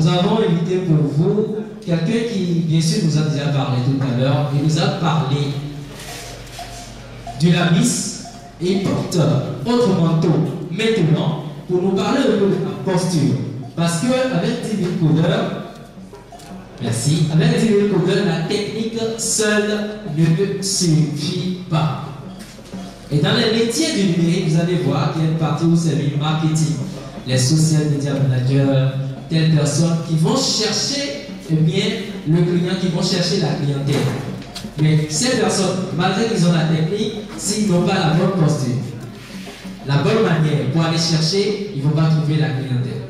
nous avons invité pour vous quelqu'un qui, bien sûr, nous a déjà parlé tout à l'heure. Il nous a parlé du Lamis et il porte autre manteau maintenant pour nous parler un peu de la posture. Parce qu'avec TV Codeur, merci, avec TV Codeur, la technique seule ne suffit pas. Et dans les métiers du numérique, vous allez voir qu'il y a une partie où c'est le marketing, les social media managers, telles personnes qui vont chercher eh bien, le client, qui vont chercher la clientèle. Mais ces personnes, malgré qu'ils ont la technique, s'ils n'ont pas la bonne posture, la bonne manière pour aller chercher, ils ne vont pas trouver la clientèle.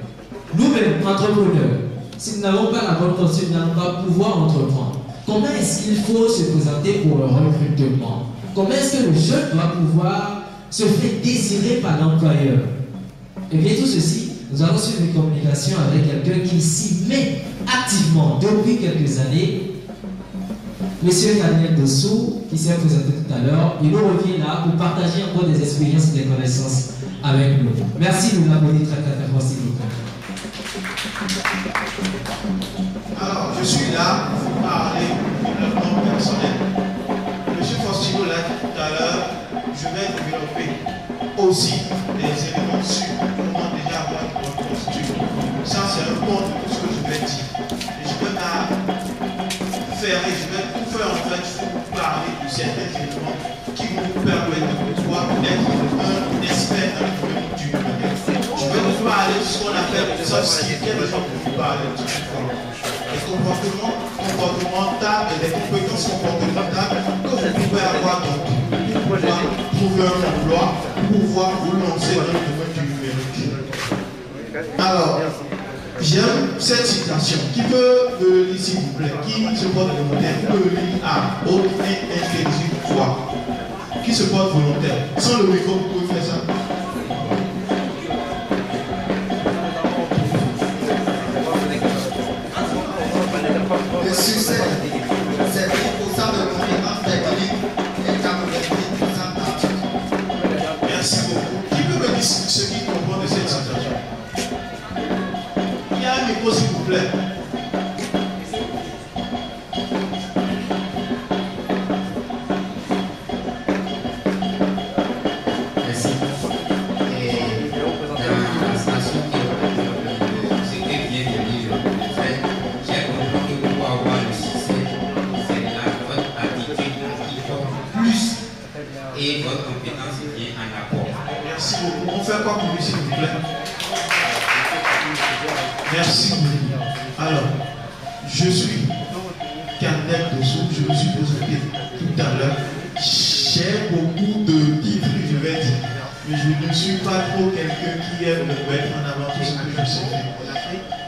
Nous-mêmes, entrepreneurs, si nous n'avons pas la bonne posture, nous n'allons pas pouvoir entreprendre. Comment est-ce qu'il faut se présenter pour un recrutement? Comment est-ce que le jeune doit pouvoir se faire désirer par l'employeur? Et bien tout ceci, nous allons suivre une communication avec quelqu'un qui s'y met activement depuis quelques années. Monsieur Daniel Dossou, qui s'est présenté tout à l'heure, il nous revient là pour partager encore des expériences et des connaissances avec nous. Merci de nous l'abonner très très fort, s'il vous plaît. Alors, je suis là pour parler du développement personnel. Monsieur Faustino l'a dit tout à l'heure, je vais développer aussi des éléments sur comment déjà avoir une bonne posture. Ça, c'est un point de tout ce que je vais dire. Et je vais tout faire en fait pour parler de certains éléments qui vont vous permettre de pouvoir être un expert dans le domaine du numérique. Je vais vous parler de ce qu'on appelle les soft skills. Quel est le pour vous parler de tout ça? Les comportements comportementaux et les compétences comportementales que vous pouvez avoir donc pour pouvoir trouver un emploi, pour pouvoir vous lancer dans le domaine du numérique. Alors, j'aime cette citation. Qui peut me lire s'il vous plaît? Qui se porte volontaire? Qui peut lire à haute et intelligible voix? Qui se porte volontaire? Sans le micro, vous pouvez faire ça. Le succès, c'est 10% de compétences techniques et 90% d'aptitude. Merci beaucoup. Qui peut me dire ce qui comprend de cette citation? Il y a un micro s'il vous plaît. Merci. Et dans la station ce qui vient de dire, j'ai compris que pour avoir le succès, c'est la votre attitude qui compte plus et votre compétence vient en apport. Merci beaucoup. On fait quoi pour lui s'il vous plaît? Merci beaucoup. Alors, je suis Daniel Dossou, je me suis présenté tout à l'heure. J'ai beaucoup de titres, je vais dire, mais je ne suis pas trop quelqu'un qui aime mettre en avant tout ce que je sais faire.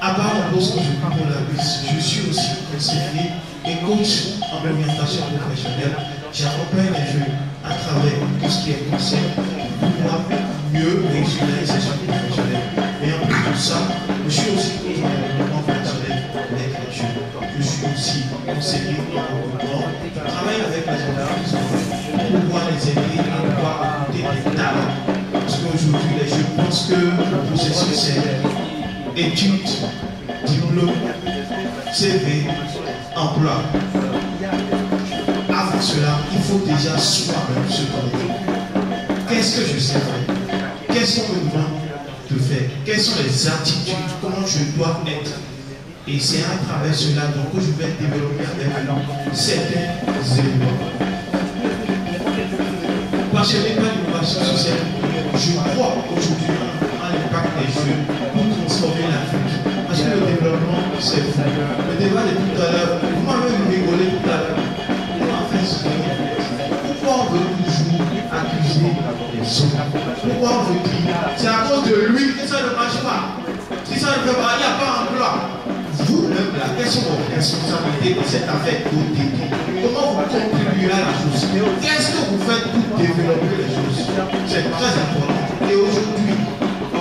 À part la poste que je prends pour la bus, je suis aussi conseiller et coach en orientation professionnelle. J'accompagne les jeunes à travers tout ce qui est conseil pour pouvoir mieux réussir l'insertion professionnelle. Et en plus de ça, je suis aussi coach en développement personnel avec les jeunes. Je suis aussi conseiller en recrutement. Je travaille avec les entreprises pour pouvoir les aider à pouvoir recruter des talents. Parce qu'aujourd'hui, les jeunes pensent que le processus c'est études, diplôme, CV, emploi. Avant cela, il faut déjà soi-même se connaître. Qu'est-ce que je sais faire? Qu'est-ce qu'on me demande de faire? Quelles sont les attitudes? Comment je dois être? Et c'est à travers cela donc, que je vais développer avec certains éléments. Passionné par l'innovation sociale, je crois aujourd'hui à l'impact des jeunes pour transformer l'Afrique. Parce que le développement, c'est fou. Le débat de tout à l'heure, vous m'avez rigolé tout à l'heure. Pourquoi on veut toujours accuser les autres? Pourquoi on veut dire c'est à cause de lui que ça ne marche pas? Si ça ne fait pas, il n'y a pas d'emploi. Vous-même là, quelles sont vos responsabilités dans cette affaire d'OTT? Comment vous contribuez à la chose? Qu'est-ce que vous faites pour développer les choses? C'est très important. Et aujourd'hui,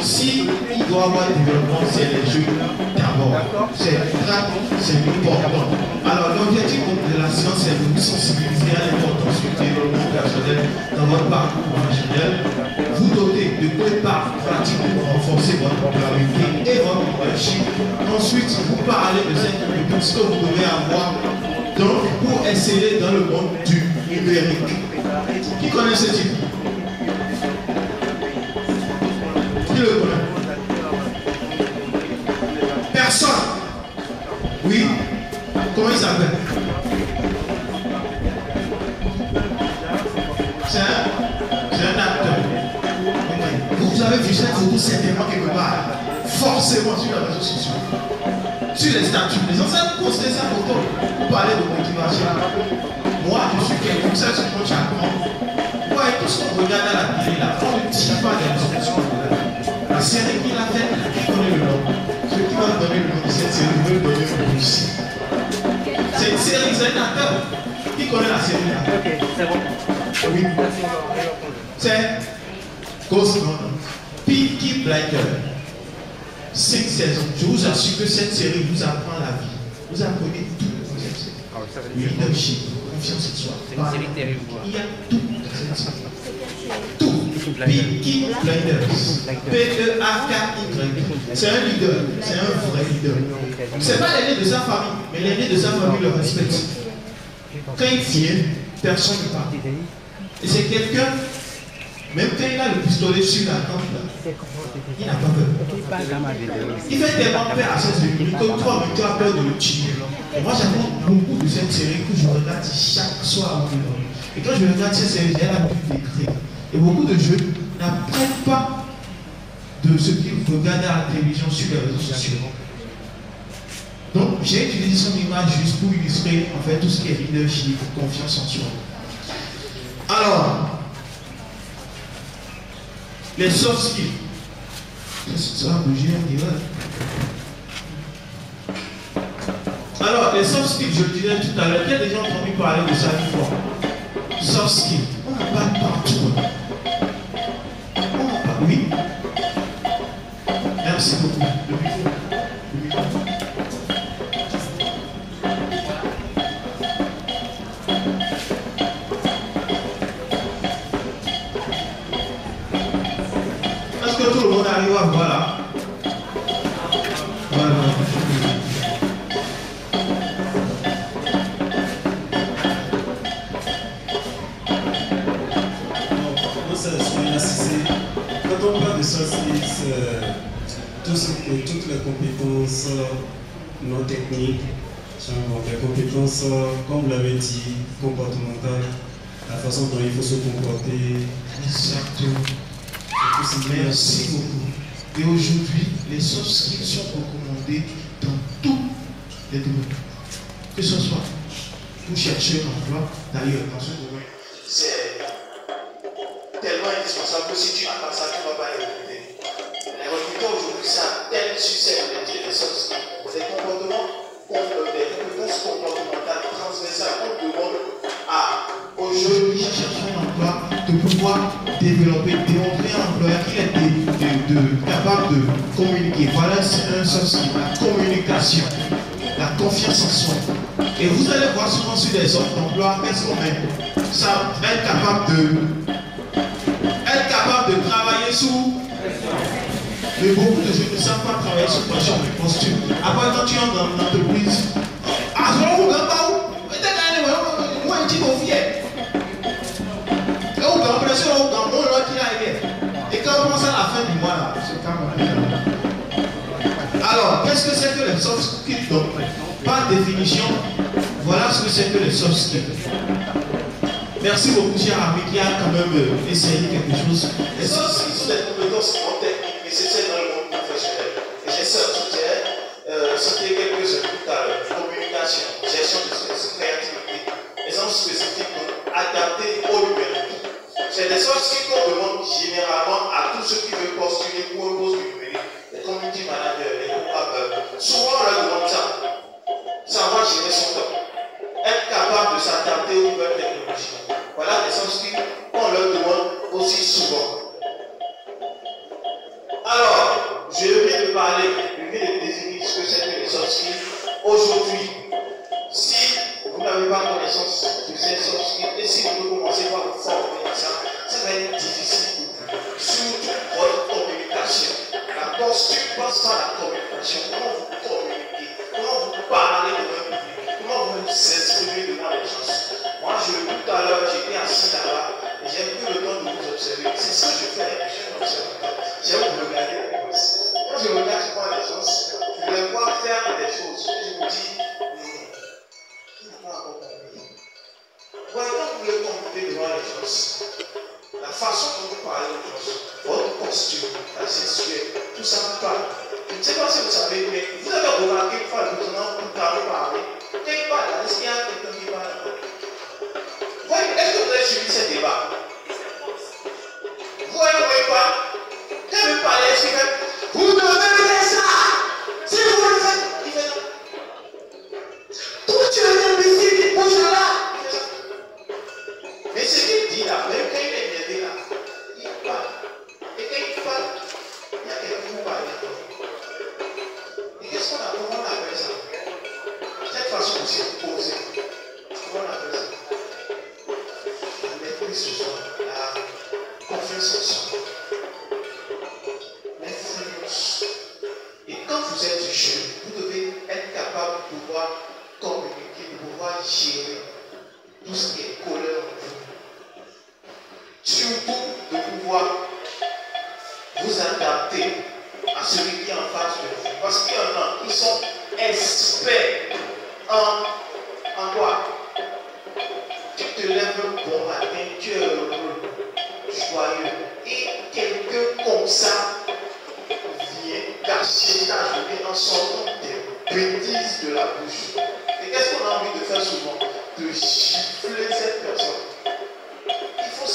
si il doit y avoir du développement, c'est les jeunes d'abord. C'est important. Alors l'objectif de la science, c'est de vous sensibiliser à l'importance du développement personnel dans votre parcours professionnel. vous doter de prépares pratiques pour renforcer votre popularité et votre leadership. Ensuite, vous parlez de cette compétence que vous devez avoir donc pour exceller dans le monde du numérique. Qui connaît ce type? Qui le connaît? Personne. Oui. Comment il s'appelle? C'est un acteur. Vous avez vu cette photo certainement quelque part. Forcément sur les réseaux sociaux. Sur les statuts. Les anciens postent sa photo pour parler de motivation. Moi, je suis quelqu'un, ça c'est mon chagrin. Ouais, tout ce qu'on regarde à la télé, là, on ne tire pas des instructions. La série qu'il a faite, qui connaît le nom? Ceux qui vont donner le nom de cette série, veulent donner le nom aussi. C'est une série, c'est un acteur. Qui connaît la série là? Ok, c'est bon. Oui. C'est Ghost Runner. Peaky Blinders. 5 saisons. Je vous assure que cette série vous apprend la vie. Vous apprenez tout dans cette série. Leadership, confiance en soi. C'est une série terrible. Il y a tout dans cette série. Tout. Peaky Blinders. P-E-A-K-Y. C'est un leader. C'est un vrai leader. Ce n'est pas l'aîné de sa famille, mais l'aîné de sa famille le respecte. Quand il vient, personne ne parle. Et c'est quelqu'un, même quand il a le pistolet sur la tempe, il n'a pas peur. Il fait tellement peur à cette minutes que toi, tu as peur de le tuer. Et moi, j'aime beaucoup de cette série que je regarde chaque soir avant de dormir. Et quand je regarde cette série, j'ai l'habitude d'écrire. Et beaucoup de jeunes n'apprennent pas de ce qu'ils regardent à la télévision sur les réseaux sociaux. Donc, j'ai utilisé son image juste pour illustrer en fait tout ce qui est leadership, confiance en soi. Alors, les soft skills. Ça va bouger, on dirait. Alors, les soft skills, je le disais tout à l'heure, qui a déjà entendu parler de ça une fois? Soft skills, on en parle partout. On en parle, oui. Merci beaucoup. Le micro. Est-ce que tout le monde arrive à voir là? Voilà. Quand on parle de soft skills, toutes les compétences non techniques, les compétences, comme vous l'avez dit, comportementales, la façon dont il faut se comporter. Exactement. Merci beaucoup. Et aujourd'hui, les soft skills sont recommandés dans tous les domaines. Que ce soit pour chercher un emploi, d'ailleurs, dans ce domaine, c'est tellement indispensable que si tu n'as pas ça, tu ne vas pas y recruter. Les recruteurs aujourd'hui, ça a tel succès en métier des soft skills. Des comportements, des compétences comportementales transversales qu'on demande aux jeunes qui cherchent un emploi de pouvoir développer, démontrer à l'employeur qu'il est capable de communiquer. Voilà, c'est un soft skill, la communication, la confiance en soi. Et vous allez voir souvent sur les offres d'emploi, qu'est-ce qu'on met? Ça, être capable de travailler sous. Mais beaucoup de jeunes ne savent pas travailler sous pression, mais postule. Après, quand tu entres dans l'entreprise, ah, je ne vous regarde pas où? Moi, je dis aux filles. Et quand on pense à la fin du mois, là, c'est quand même. Alors, qu'est-ce que c'est que les soft skills? Donc, par définition, voilà ce que c'est que les soft skills. Merci beaucoup, cher ami, qui a quand même essayé quelque chose. Les soft skills sont des compétences non techniques nécessaires dans le monde professionnel. Et j'ai cité quelques-uns tout à l'heure. Communication, gestion de stress, créativité. Exemple spécifiques adaptés au numérique. C'est des soft skills qu'on demande généralement à tous ceux qui veulent postuler pour un poste numérique. Les community managers, les programmeurs. Souvent, on leur demande ça. Savoir gérer son temps. Être capable de s'adapter aux nouvelles technologies. Voilà des soft skills qu'on leur demande aussi souvent. Alors, je viens de parler, je viens de définir ce que c'est que les soft skills. Aujourd'hui, si vous n'avez pas connaissance de ces soft skills et si vous ne commencez pas à vous former à ça, ça va être difficile. trucs. C'est ce que je fais avec les jeunes observateurs. J'aime regarder les choses. Quand je regarde, je vois les gens, je les vois faire des choses. Et je me dis, mais qui n'a pas encore compris? Voilà, quand vous voulez compter devant les gens, la façon dont vous parlez aux gens, votre posture, la gestuelle, tout ça vous parle. Je ne sais pas si vous savez, mais vous avez remarqué une fois que vous parlez. Quelque part là, est-ce qu'il y a quelqu'un qui parle là? Voyez, est-ce que vous avez suivi ce débat? Vous voyez pas? Quand vous parlez, est-ce qu'il fait vous devez faire ça? Si vous le faites, il fait ça. Tout tu es imbécile, il bouge là. Mais ce qu'il dit là, même quand il est énervé là, il parle. Et quand il parle, il y a quelqu'un qui parle. Et qu'est-ce qu'on a? Comment on appelle ça? Cette façon aussi de poser. Comment on appelle ça? La maîtrise ce soir, la confiance en soi, l'influence. Et quand vous êtes jeune, vous devez être capable de pouvoir communiquer, de pouvoir gérer tout ce qui est colère en vous. Surtout de pouvoir vous adapter à celui qui est en face de vous. Parce qu'il y en a qui sont experts en quoi? Tu te lèves un bon matin, tu es heureux, joyeux. Et quelqu'un comme ça vient cacher ta journée en sortant des bêtises de la bouche. Et qu'est-ce qu'on a envie de faire souvent? De gifler cette personne. Il faut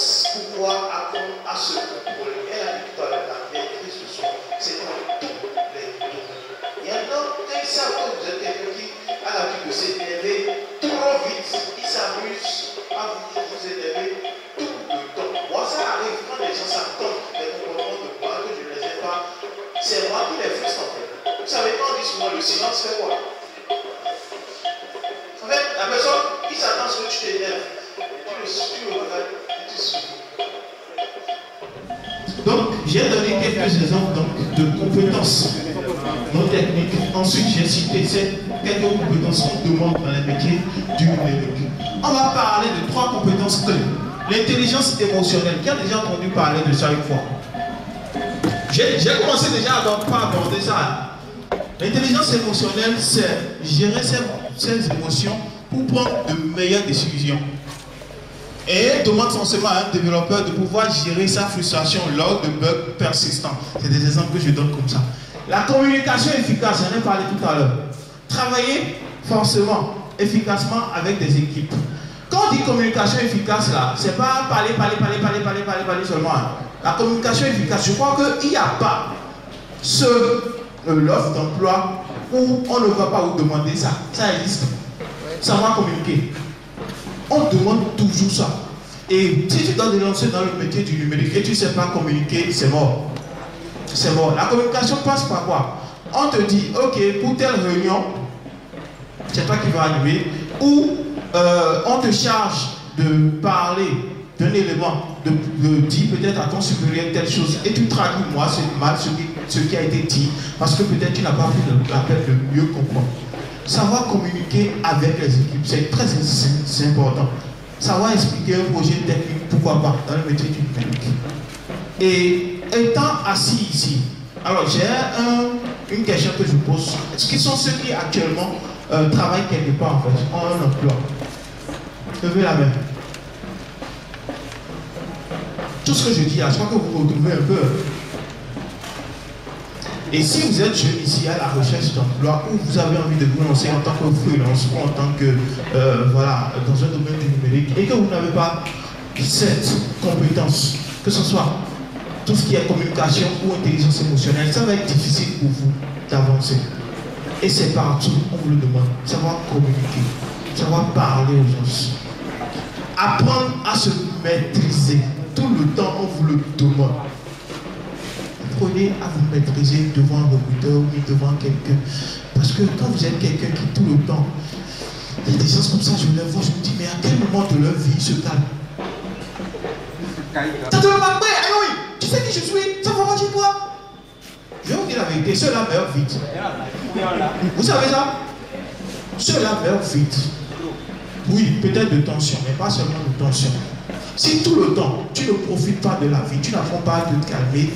pouvoir apprendre à se contrôler. Elle a dit tout à l'heure, la maîtrise de soi, c'est dans tous les domaines. Il y en a qui savent que vous êtes quelqu'un qui a l'habitude de s'énerver trop vite. Il s'amuse à vous énerver tout le temps. Moi, ça arrive quand les gens s'attendent des comportements de moi que je ne les ai pas. C'est moi qui les frustre en fait. Vous savez, quand on dit souvent le silence fait quoi? En fait, la personne qui s'attend à ce que tu t'énerves, tu le regardes et tu souffres. Donc, j'ai donné quelques exemples donc, de compétences non techniques. Ensuite, j'ai cité quelques compétences qu'on demande dans les métiers du numérique. On va parler de 3 compétences clés. L'intelligence émotionnelle. Qui a déjà entendu parler de ça une fois? J'ai commencé déjà à aborder ça. L'intelligence émotionnelle, c'est gérer ses émotions pour prendre de meilleures décisions. Et elle demande forcément à un développeur de pouvoir gérer sa frustration lors de bugs persistants. C'est des exemples que je donne comme ça. La communication efficace, j'en ai parlé tout à l'heure. Travailler forcément, efficacement avec des équipes. Quand on dit communication efficace là, c'est pas parler seulement. La communication efficace, je crois qu'il n'y a pas l'offre d'emploi où on ne va pas vous demander ça. Ça existe. Savoir communiquer. On demande toujours ça. Et si tu dois te lancer dans le métier du numérique et tu ne sais pas communiquer, c'est mort. C'est mort. La communication passe par quoi? On te dit, ok, pour telle réunion, c'est toi qui vas animer, ou on te charge de parler d'un élément, de dire peut-être à ton supérieur telle chose, et tu traduis moi, c'est mal ce qui a été dit, parce que peut-être tu n'as pas pris la peine de mieux comprendre. Savoir communiquer avec les équipes, c'est important. Savoir expliquer un projet technique, pourquoi pas, dans le métier du numérique. Et étant assis ici, alors j'ai une question que je pose. Qui sont ceux qui actuellement travaillent quelque part en fait, ont un emploi? Levez la main. Tout ce que je dis là, je crois que vous vous retrouvez un peu. Et si vous êtes jeune ici à la recherche d'emploi ou vous avez envie de vous lancer en tant que freelance ou en tant que, voilà, dans un domaine du numérique et que vous n'avez pas cette compétence, que ce soit tout ce qui est communication ou intelligence émotionnelle, ça va être difficile pour vous d'avancer. Et c'est partout, on vous le demande, savoir communiquer, savoir parler aux gens. Apprendre à se maîtriser. Tout le temps, on vous le demande. Apprenez à vous maîtriser devant un recruteur ou devant quelqu'un. Parce que quand vous êtes quelqu'un qui tout le temps, il y a des gens comme ça, je les vois, je me dis, mais à quel moment de leur vie ils se calment? Ça te remarque pas, oui, tu sais qui je suis, ça va pas dire quoi? Je vais vous dire la vérité, ceux-là meurent vite. Vous savez ça? Ceux-là meurent vite. Oui, peut-être de tension, mais pas seulement de tension. Si tout le temps, tu ne profites pas de la vie, tu n'apprends pas à te calmer,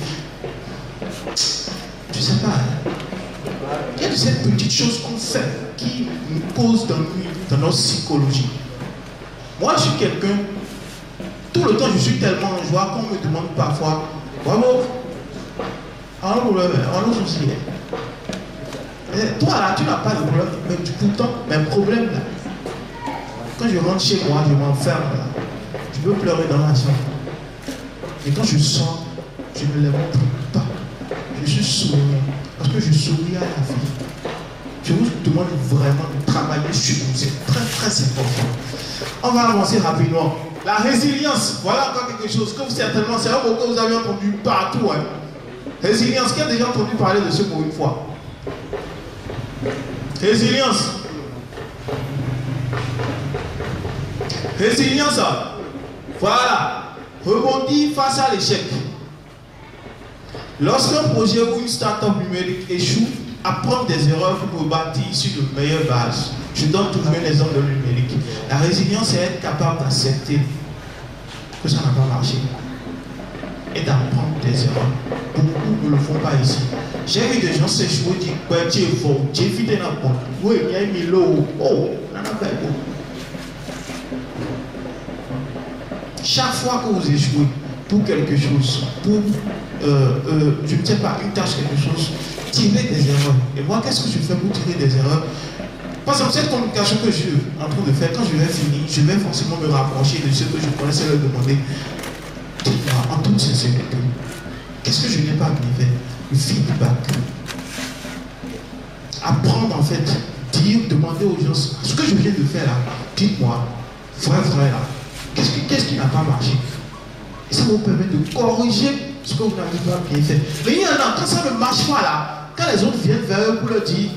je ne sais pas. Il y a de ces petites choses qu'on fait qui nous causent d'ennui dans notre psychologie. Moi, je suis quelqu'un, tout le temps, je suis tellement en joie qu'on me demande parfois, bravo, allons aussi. Toi là, tu n'as pas de problème, mais pourtant, mes problèmes là, quand je rentre chez moi, je m'enferme là, je peux pleurer dans la chambre. Et quand je sors, je ne les montre pas. Je suis souriant, parce que je souris à la vie. Je vous demande vraiment de travailler sur vous, c'est très très important. On va avancer rapidement. La résilience, voilà encore quelque chose que vous, certainement, c'est un mot que vous avez entendu partout. Hein. Résilience, qui a déjà entendu parler de ce mot une fois? Résilience. Résilience, voilà. Rebondir face à l'échec. Lorsqu'un projet ou une start-up numérique échoue, apprendre des erreurs pour rebâtir sur de meilleures bases. Je donne toujours un exemple de numérique. La résilience, c'est être capable d'accepter que ça n'a pas marché et d'apprendre des erreurs. Beaucoup ne le font pas ici. J'ai vu des gens s'échouer, dire que tu es fort, tu es fidèle à la porte. Oui, il y a mis l'eau. Oh, on en a pas beaucoup. Chaque fois que vous échouez pour quelque chose, pour, je ne sais pas, une tâche, quelque chose, tirez des erreurs. Et moi, qu'est-ce que je fais pour tirer des erreurs? Par exemple, cette communication que je suis en train de faire, quand je vais finir, je vais forcément me rapprocher de ceux que je connaissais leur demander. Dites-moi, en toute sincérité, qu'est-ce que je n'ai pas bien fait? Le feedback. Apprendre en fait, dire, demander aux gens, ce que je viens de faire là, dites-moi, vrai là, qu'est-ce qui n'a pas marché? Et ça vous permet de corriger ce que vous n'avez pas bien fait. Mais il y en a, quand ça ne marche pas là, quand les autres viennent vers eux pour leur dire,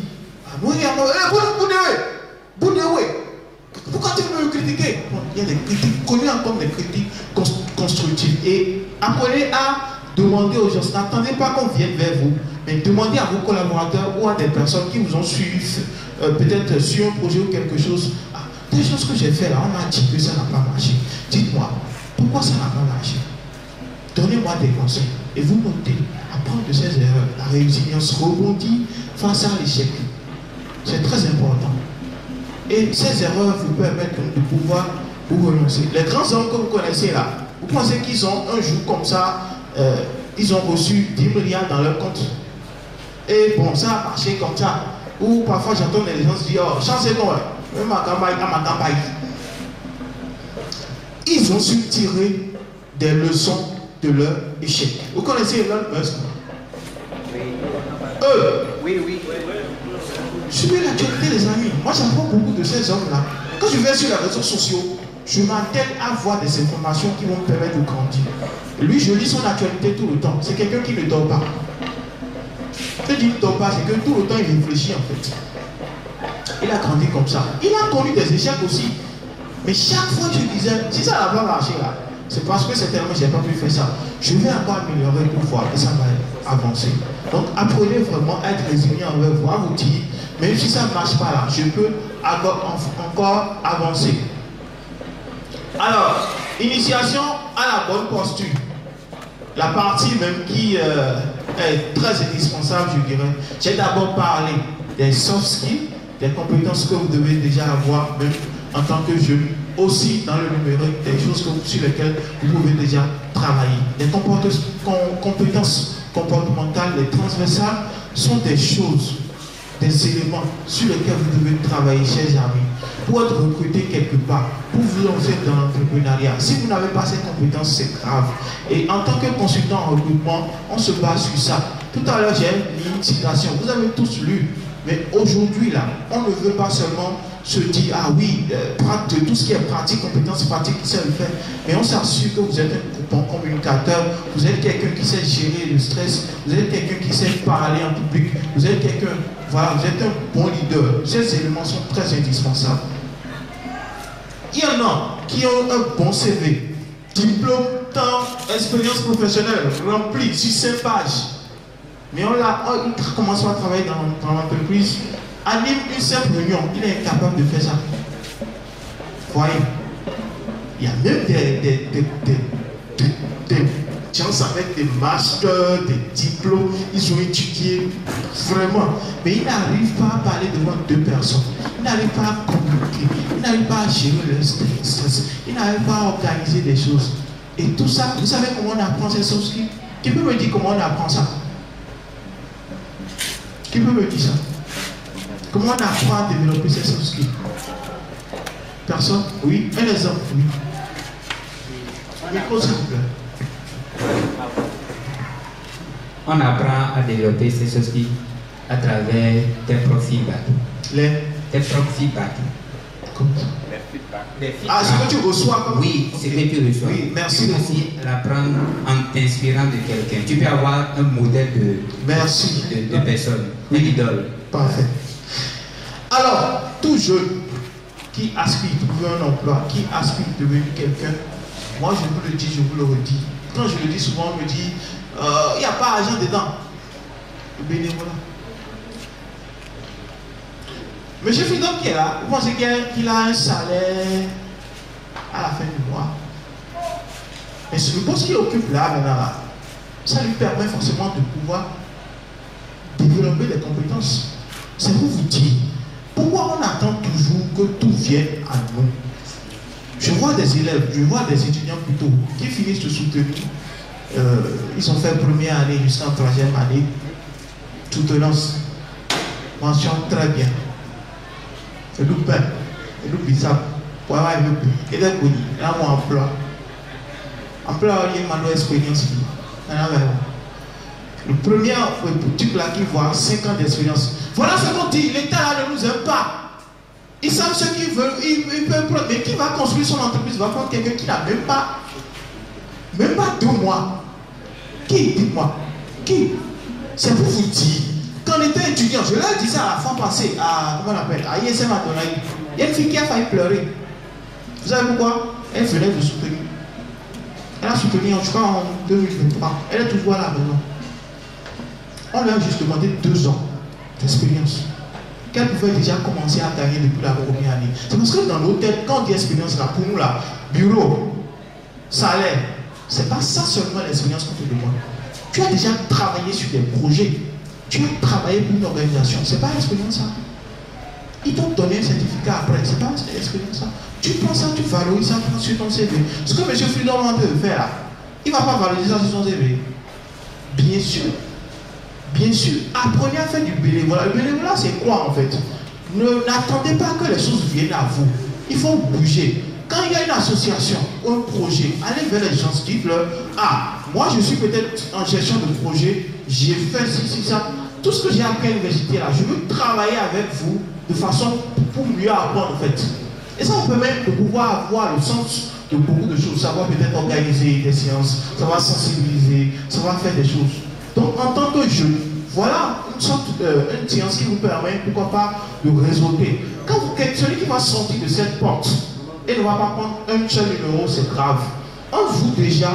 pourquoi tu veux me critiquer? Il y a des critiques connues comme des critiques constructives. Et apprenez à demander aux gens, n'attendez pas qu'on vienne vers vous, mais demandez à vos collaborateurs ou à des personnes qui vous ont suivi, peut-être sur un projet ou quelque chose. Des choses que j'ai fait là, on m'a dit que ça n'a pas marché. Dites-moi, pourquoi ça n'a pas marché? Donnez-moi des conseils. Et vous notez, apprendre de ces erreurs, la résilience, rebondir face à l'échec. C'est très important. Et ces erreurs vous permettent de pouvoir vous relancer. Les grands hommes que vous connaissez là, vous pensez qu'ils ont un jour comme ça, ils ont reçu 10 milliards dans leur compte. Et bon, ça a marché comme ça. Ou parfois j'entends les gens se dire, oh, chancez moi, même ma campagne. Ils ont su tirer des leçons de leur échec. Vous connaissez Elon Musk? Oui. Suivez l'actualité, les amis. Moi, j'apprends beaucoup de ces hommes-là. Quand je vais sur les réseaux sociaux, je m'attelle à voir des informations qui vont me permettre de grandir. Lui, je lis son actualité tout le temps. C'est quelqu'un qui ne dort pas. Je dis ne dort pas, c'est que tout le temps, il réfléchit en fait. Il a grandi comme ça. Il a connu des échecs aussi. Mais chaque fois que je disais, si ça n'a pas marché là, c'est parce que certainement je n'ai pas pu faire ça. Je vais encore améliorer une fois et ça va avancer. Donc apprenez vraiment à être résilient envers vous, à vous dire, même si ça ne marche pas là, je peux encore avancer. Alors, initiation à la bonne posture. La partie même qui est très indispensable, je dirais. J'ai d'abord parlé des soft skills, des compétences que vous devez déjà avoir, même en tant que jeune, aussi dans le numérique, des choses sur lesquelles vous pouvez déjà travailler. Les compétences comportementales, les transversales, sont des choses, des éléments sur lesquels vous devez travailler, chers amis, pour être recruté quelque part, pour vous lancer dans l'entrepreneuriat. Si vous n'avez pas ces compétences, c'est grave. Et en tant que consultant en recrutement, on se base sur ça. Tout à l'heure, j'ai mis une citation. Vous avez tous lu. Mais aujourd'hui, là, on ne veut pas seulement se dire, ah oui, tout ce qui est pratique, compétences pratiques, qui sait le faire. Mais on s'assure que vous êtes un bon communicateur, vous êtes quelqu'un qui sait gérer le stress, vous êtes quelqu'un qui sait parler en public, vous êtes quelqu'un, voilà, vous êtes un bon leader. Ces éléments sont très indispensables. Il y en a qui ont un bon CV, diplôme, temps, expérience professionnelle, rempli sur 5 pages. Mais il commence à travailler dans l'entreprise, anime une simple réunion, il est incapable de faire ça. Voyez, Il y a même des gens avec des masters, des diplômes, ils ont étudié vraiment. Mais ils n'arrivent pas à parler devant deux personnes. Ils n'arrivent pas à communiquer. Ils n'arrivent pas à gérer leur stress. Ils n'arrivent pas à organiser des choses. Et tout ça, vous savez comment on apprend ces soft skills? Qui peut me dire comment on apprend ça? Qui peut me dire ça? Comment on apprend à développer ces soft skills? Personne? Oui? Un exemple? Oui. Micro, s'il vous plaît. On apprend à développer ces soft skills à travers des propres feedbacks. Tes propres feedbacks. Comme ça. Ah, ce que tu reçois comme... Oui, c'est ce que tu reçois. Oui, merci. Tu peux aussi l'apprendre en t'inspirant de quelqu'un. Tu peux avoir un modèle de personne, une idole. Parfait. Alors, tout jeune qui aspire à trouver un emploi, qui aspire à devenir quelqu'un, moi je vous le dis, je vous le redis. Quand je le dis souvent, on me dit, il n'y a pas d'argent dedans. Le bénévolat. Monsieur Fidon qui est là, vous pensez qu'il a un salaire à la fin du mois? Mais le poste qu'il occupe là, maintenant, ça lui permet forcément de pouvoir développer des compétences. C'est pour vous dire, pourquoi on attend toujours que tout vienne à nous? Je vois des élèves, je vois des étudiants plutôt, qui finissent de soutenir. Ils ont fait première année jusqu'en troisième année. Soutenance. Mention très bien. Et nous pain. Et nous bisap. Pour avoir le plus. Et d'un coup, il y a mon emploi. Emploi, il y a mon expérience. Le premier truc là qui voit 5 ans d'expérience. Voilà ce qu'on dit. L'État là ne nous aime pas. Ils savent ce qu'ils veulent. Ils peuvent prendre. Mais qui va construire son entreprise? Va prendre quelqu'un qui n'a même pas 2 mois. Qui? Dites-moi. Qui? C'est pour vous dire. Quand on était étudiant, je leur ai dit ça à la fois passée, à, comment on appelle, à ISM à Donaï. Il y a une fille qui a failli pleurer. Vous savez pourquoi? Elle venait de soutenir. Elle a soutenu, je crois, en 2023. Elle est toujours à la maison. On lui a juste demandé 2 ans d'expérience. Qu'elle pouvait déjà commencer à gagner depuis la première année. C'est parce que dans nos têtes, quand on dit expérience, là, pour nous, là, bureau, salaire, c'est pas ça seulement l'expérience qu'on te demande. Tu as déjà travaillé sur des projets. Tu as travaillé pour une organisation. C'est pas l'expérience, ça. Ils t'ont donné un certificat après. C'est pas l'expérience, ça. Tu prends ça, tu valorises ça sur ton CV. Ce que M. Fridon est en train de faire là, il ne va pas valoriser ça sur son CV. Bien sûr. Bien sûr. Apprenez à faire du bénévolat. Le bénévolat, c'est quoi en fait? N'attendez pas que les choses viennent à vous. Il faut bouger. Quand il y a une association ou un projet, allez vers les gens, dites-leur, ah, moi je suis peut-être en gestion de projet, j'ai fait ci, ça. Tout ce que j'ai appris à l'université là, je veux travailler avec vous de façon pour mieux apprendre en fait. Et ça vous permet de pouvoir avoir le sens de beaucoup de choses, savoir peut-être organiser des séances, savoir sensibiliser, savoir faire des choses. Donc en tant que jeune, voilà une sorte une séance qui vous permet, pourquoi pas, de réseauter. Quand vous, celui qui va sortir de cette porte, et ne va pas prendre un seul numéro, c'est grave. On vous déjà,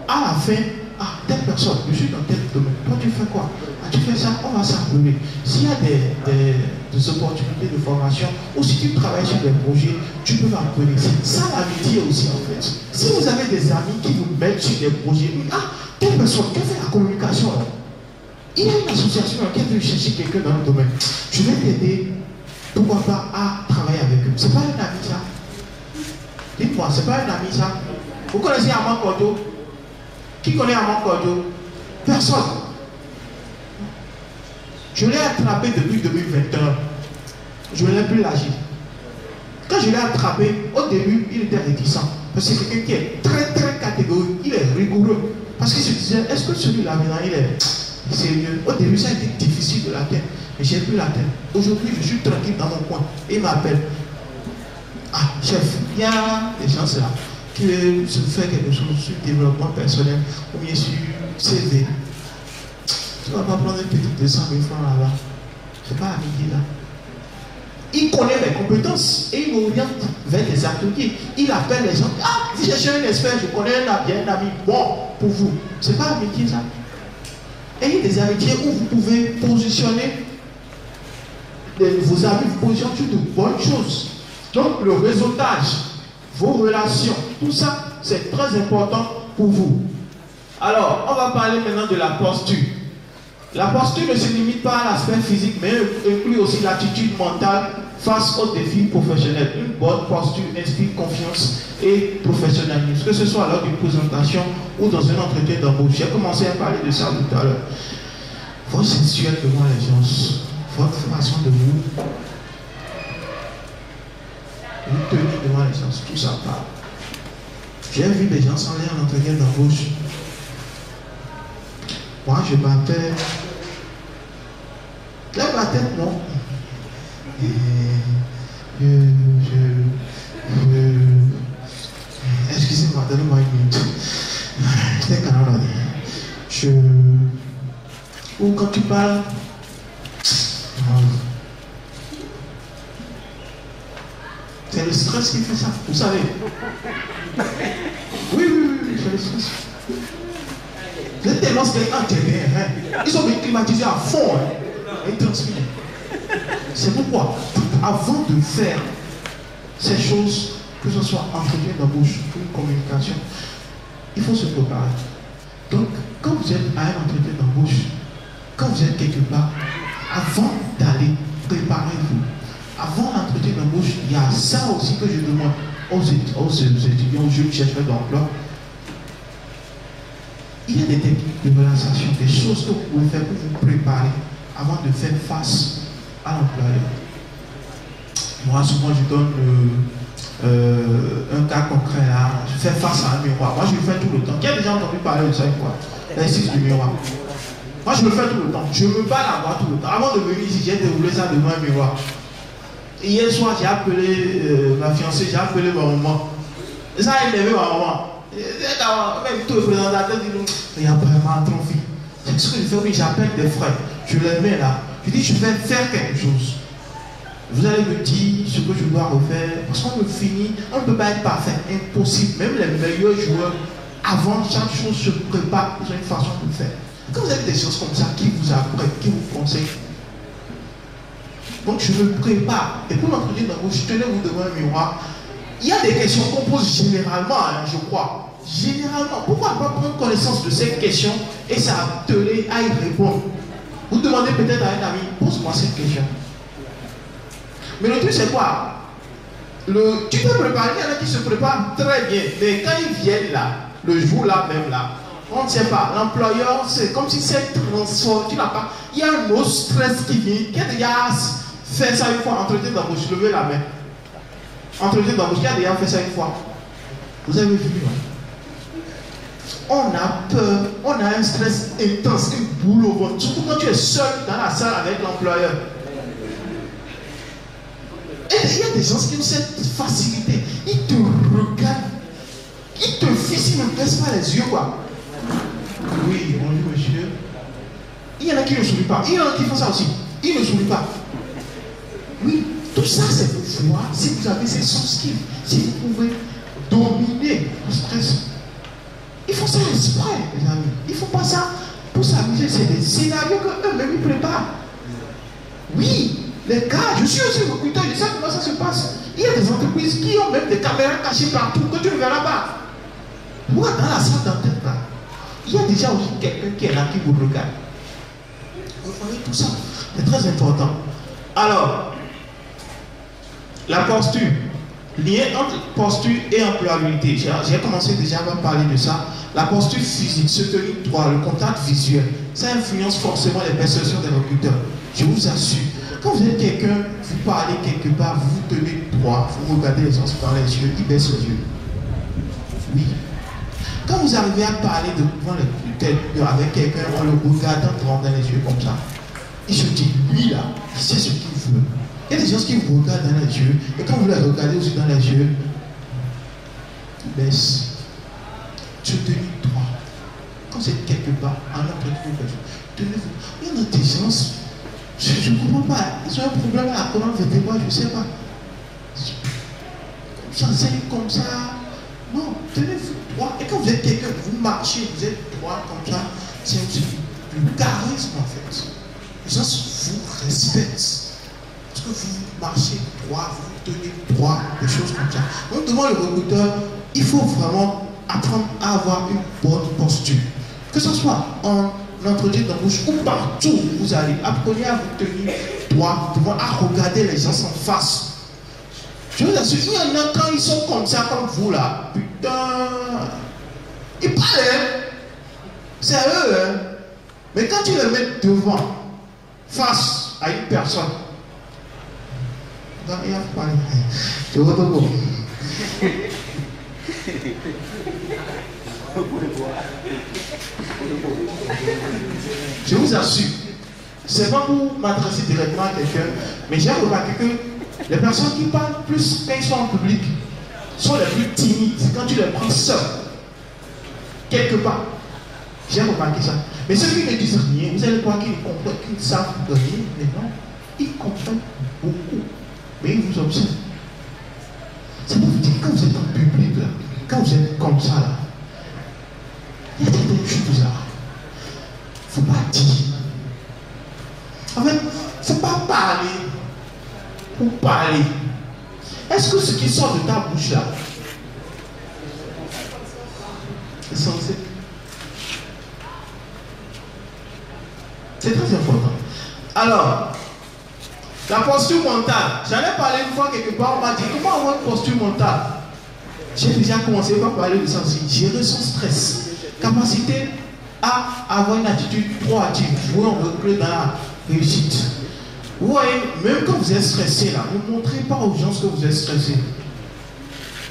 à la fin, ah, telle personne, je suis dans tel domaine, toi tu fais quoi? Ah, tu fais ça, on va s'appeler. S'il y a des opportunités de formation, ou si tu travailles sur des projets, tu peux m'appeler. C'est ça l'amitié aussi en fait. Si vous avez des amis qui vous mettent sur des projets, ah, telle personne, qui fait la communication là. Il y a une association qui veut chercher quelqu'un dans le domaine. Je vais t'aider, pourquoi pas, à travailler avec eux. C'est pas un ami ça. Dites-moi, c'est pas un ami ça. Vous connaissez Amand Kordo? Qui connaît Amand Kordo? Personne. Je l'ai attrapé depuis 2021. Je ne l'ai plus lâché. Quand je l'ai attrapé, au début, il était réticent. Parce que c'est quelqu'un qui est très très catégorique, il est rigoureux. Parce qu'il se disait, est-ce que celui-là maintenant il est sérieux? Au début, ça a été difficile de l'atteindre. Mais j'ai plus l'atteindre. Aujourd'hui, je suis tranquille dans mon coin. Et il m'appelle. Ah, chef, il y a des gens là qui veulent se faire quelque chose sur le développement personnel ou bien sur CV. Tu ne vas pas prendre une petite 200 000 francs là-bas. Ce n'est pas à midi là. Il connaît mes compétences et il m'oriente vers des ateliers. Il appelle les gens. Ah, si je suis un expert, je connais un ami bon pour vous. Ce n'est pas un métier ça. Et il y a des amitiés où vous pouvez positionner vos amis, vous positionnez sur de bonnes choses. Donc le réseautage vos relations. Tout ça, c'est très important pour vous. Alors, on va parler maintenant de la posture. La posture ne se limite pas à l'aspect physique, mais inclut aussi l'attitude mentale face aux défis professionnels. Une bonne posture inspire confiance et professionnalisme, que ce soit lors d'une présentation ou dans un entretien d'embauche. J'ai commencé à parler de ça tout à l'heure. Votre gestuelle devant les gens, votre façon de vous tenir devant les gens, tout ça parle. J'ai vu des gens s'en aller en entretien d'embauche. Moi, je m'appelle. Lève la tête, non? Excusez-moi, donnez-moi une minute. J'étais canadien. Ou quand tu parles. C'est le stress qui fait ça, vous savez. Oui, c'est le stress. Vous êtes tellement stressé en terrain, hein? Ils ont été climatisés à fond, hein? Ils transpirent. C'est pourquoi, avant de faire ces choses, que ce soit entretien d'embauche ou une communication, il faut se préparer. Donc, quand vous êtes à un entretien d'embauche, quand vous êtes quelque part, avant d'aller, préparez-vous. Avant l'entretien d'embauche, il y a ça aussi que je demande aux étudiants, aux jeunes chercheurs d'emploi. Il y a des techniques de relaxation, des choses que vous pouvez faire pour vous préparer avant de faire face à l'employeur. Moi, souvent, je donne un cas concret là. Je fais face à un miroir. Moi, je le fais tout le temps. Qui a déjà entendu parler de ça une fois? L'exercice du miroir. Moi, je le fais tout le temps. Je me bats la voix tout le temps. Avant de venir ici, j'ai déroulé ça devant un miroir. Et hier soir, j'ai appelé ma fiancée, j'ai appelé ma maman. Et ça a élevé ma maman. Même tout le présentateur dit non, il y a vraiment trop fille. C'est ce que je fais, oui, j'appelle des frères. Je les mets là. Je dis, je vais faire quelque chose. Vous allez me dire ce que je dois refaire. Parce qu'on me finit, on ne peut pas être parfait, impossible. Même les meilleurs joueurs, avant chaque chose se prépare, ils ont une façon de faire. Quand vous avez des choses comme ça, qui vous apprennent, qui vous conseillent. Donc je me prépare. Et pour l'entretien d'embauche, tenez-vous devant un miroir. Il y a des questions qu'on pose généralement, hein, je crois. Généralement. Pourquoi pas prendre connaissance de ces questions et s'atteler à y répondre? Vous demandez peut-être à un ami, pose-moi cette question. Mais le truc c'est quoi? Tu peux préparer, il y en a qui se préparent très bien. Mais quand ils viennent là, le jour là même là, on ne sait pas. L'employeur, c'est comme si c'est transformé. Tu n'as pas. Il y a un autre stress qui vient. Qui a déjà fait ça une fois? Entretien d'embauche, levez la main. Entretien d'embauche, qui a déjà fait ça une fois? Vous avez vu, hein? On a peur, on a un stress intense, une boule au ventre. Surtout quand tu es seul dans la salle avec l'employeur. Et il y a des gens qui ont cette facilité. Ils te regardent. Ils te fixent, ils ne baissent pas les yeux, quoi. Oui, bonjour monsieur. Il y en a qui ne sourient pas. Il y en a qui font ça aussi. Ils ne sourient pas. Oui, tout ça c'est pour voir si vous avez ces soft skills. Si vous pouvez dominer le stress. Il faut ça exprès, les amis. Il ne faut pas ça pour s'amuser. C'est des scénarios qu'eux-mêmes ils préparent. Oui, les gars, je suis aussi recruteur, je sais comment ça se passe. Il y a des entreprises qui ont même des caméras cachées partout que tu ne verras pas. Moi, dans la salle d'entente là, il y a déjà aussi quelqu'un qui est là qui vous regarde. Vous voyez tout ça, c'est très important. Alors, la posture. Lien entre posture et employabilité. J'ai commencé déjà à parler de ça. La posture physique, se tenir droit, le contact visuel, ça influence forcément les perceptions des recruteurs. Je vous assure. Quand vous êtes quelqu'un, vous parlez quelque part, vous vous tenez droit, vous regardez les gens dans les yeux, ils baissent les yeux. Oui. Quand vous arrivez à parler avec quelqu'un en le regardant droit dans les yeux comme ça, il se dit, lui là, il sait ce qu'il veut. Il y a des gens qui vous regardent dans les yeux, et quand vous les regardez aussi dans les yeux, ils baissent. Se tenir droit. Quand vous êtes quelque part, en entretien, tenez-vous. Il y en a des gens, je ne comprends pas. Ils ont un problème à la colonne vertébrale, je ne sais pas. J'enseigne comme ça. Non, tenez-vous droit. Et quand vous êtes quelqu'un, vous marchez, vous êtes droit comme ça, c'est aussi du charisme en fait. Les gens vous respectent. Parce que vous marchez droit, vous tenez droit, des choses comme ça. Donc devant le recruteur, il faut vraiment apprendre à avoir une bonne posture. Que ce soit en entretien d'embauche ou partout où vous allez, apprenez à vous tenir droit, à regarder les gens en face. Je vous assure, il y en a quand ils sont comme ça, comme vous là, putain, ils parlent, hein. C'est eux, hein. Mais quand tu les mets devant, face à une personne, il y a pas. Je retrouve. Je vous assure, c'est pas pour m'adresser directement à quelqu'un, mais j'ai remarqué que les personnes qui parlent plus quand ils sont en public sont les plus timides quand tu les prends seuls, quelque part. J'ai remarqué ça. Mais ceux qui ne disent rien, vous allez croire qu'ils comprennent, qu'ils savent rien, mais non, ils comprennent beaucoup. Mais ils vous observent. C'est pour vous dire, quand vous êtes en public, là, quand vous êtes comme ça, là, il y a des choses là. Il ne faut pas dire. En fait, il ne faut pas parler pour parler. Est-ce que ce qui sort de ta bouche là est censé? C'est très important. Alors, la posture mentale. J'en ai parlé une fois quelque part, on m'a dit comment avoir une posture mentale. J'ai déjà commencé par parler de ça aussi. Gérer son stress. Capacité à avoir une attitude proactive. Jouer en recul dans la réussite. Vous voyez, même quand vous êtes stressé là, ne montrez pas aux gens que vous êtes stressé.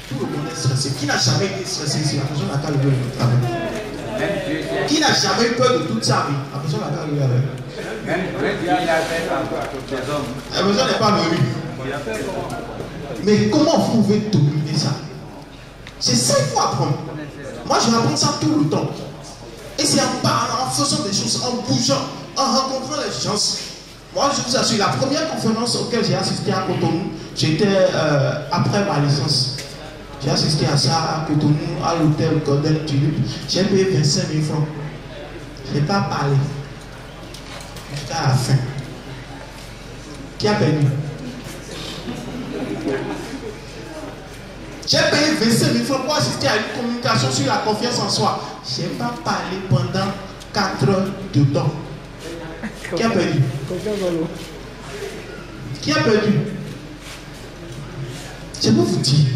Tout le monde est stressé. Qui n'a jamais été stressé ici? La personne n'a qu'à lever le travail. Qui n'a jamais eu peur de toute sa vie? La personne n'a qu'à lever avec. La personne n'est pas venue. Mais comment vous pouvez dominer ça? C'est ça qu'il faut apprendre. Moi, je apprends ça tout le temps. Et c'est en parlant, en faisant des choses, en bougeant, en rencontrant les gens. Moi, je vous assure, la première conférence auquel j'ai assisté à Cotonou, j'étais après ma licence. J'ai assisté à ça à Cotonou, à l'hôtel Golden Tulip. J'ai payé 25 000 francs. Je n'ai pas parlé. J'étais à la fin. Qui a perdu? J'ai payé 25 000 francs pour assister à une communication sur la confiance en soi. Je n'ai pas parlé pendant 4 heures de temps. Qui a perdu? Qui a perdu? Je peux vous dire,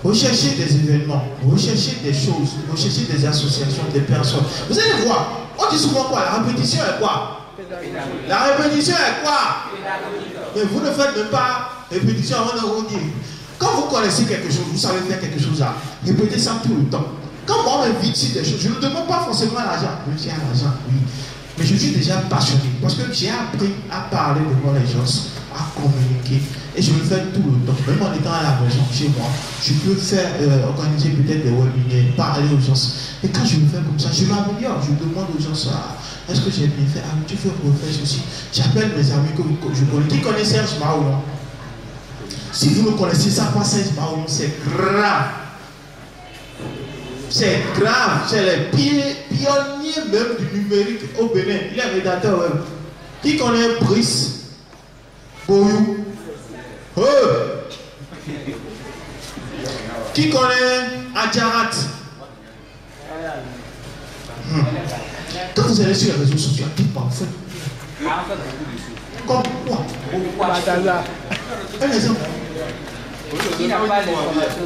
recherchez des événements, recherchez des choses, recherchez des associations, des personnes. Vous allez voir, on dit souvent quoi? La répétition est quoi? La répétition est quoi? Mais vous ne faites même pas répétition avant de vous dire. Quand vous connaissez quelque chose, vous savez faire quelque chose là, répétez ça tout le temps. Quand moi on m'invite sur des choses, je ne demande pas forcément l'argent. Même si y a l'argent, oui. Mais je suis déjà passionné parce que j'ai appris à parler devant les gens, à communiquer. Et je le fais tout le temps. Même en étant à la maison, chez moi, je peux faire, organiser peut-être des webinaires, parler aux gens. Et quand je le fais comme ça, je m'améliore. Je demande aux gens ça. Est-ce que j'ai bien fait? Ah, tu fais refaire ceci. J'appelle mes amis que je connais. Qui connaît Serge Maouillon? Si vous ne connaissez ça, pas Serge Maouillon, c'est grave. C'est grave. C'est les pionniers même du numérique au Bénin. Il est rédacteur web. Qui connaît Brice Boyou? Oh. Qui connaît Adjarat? Quand vous allez sur les réseaux sociaux, tout parfait. Comme quoi? Un exemple. Qui n'a pas l'information,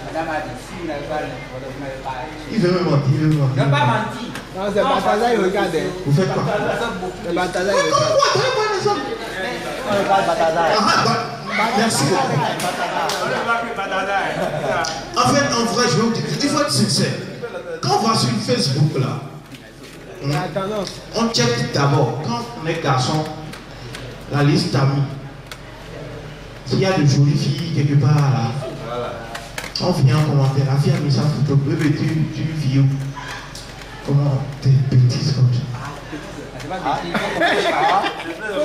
madame a dit, si vous n'avez pas l'information, vous n'avez pas. Il veut me mentir, il veut me mentir. Il ne va pas mentir. Non, c'est Bataza, il regarde. Vous faites quoi? C'est Bataza, il regarde. Comme quoi? Donnez-moi un exemple. On regarde Bataza. Merci beaucoup. En fait, en vrai, je vais vous dire, il faut être sincère. Quand on va sur Facebook là, on check d'abord, quand on est garçon, la liste d'amis. S'il y a de jolies filles quelque part là, on vient en commentaire, la fille a mis sa photo, bébé, tu vis où? Comment t'es bêtise comme ça? Il faut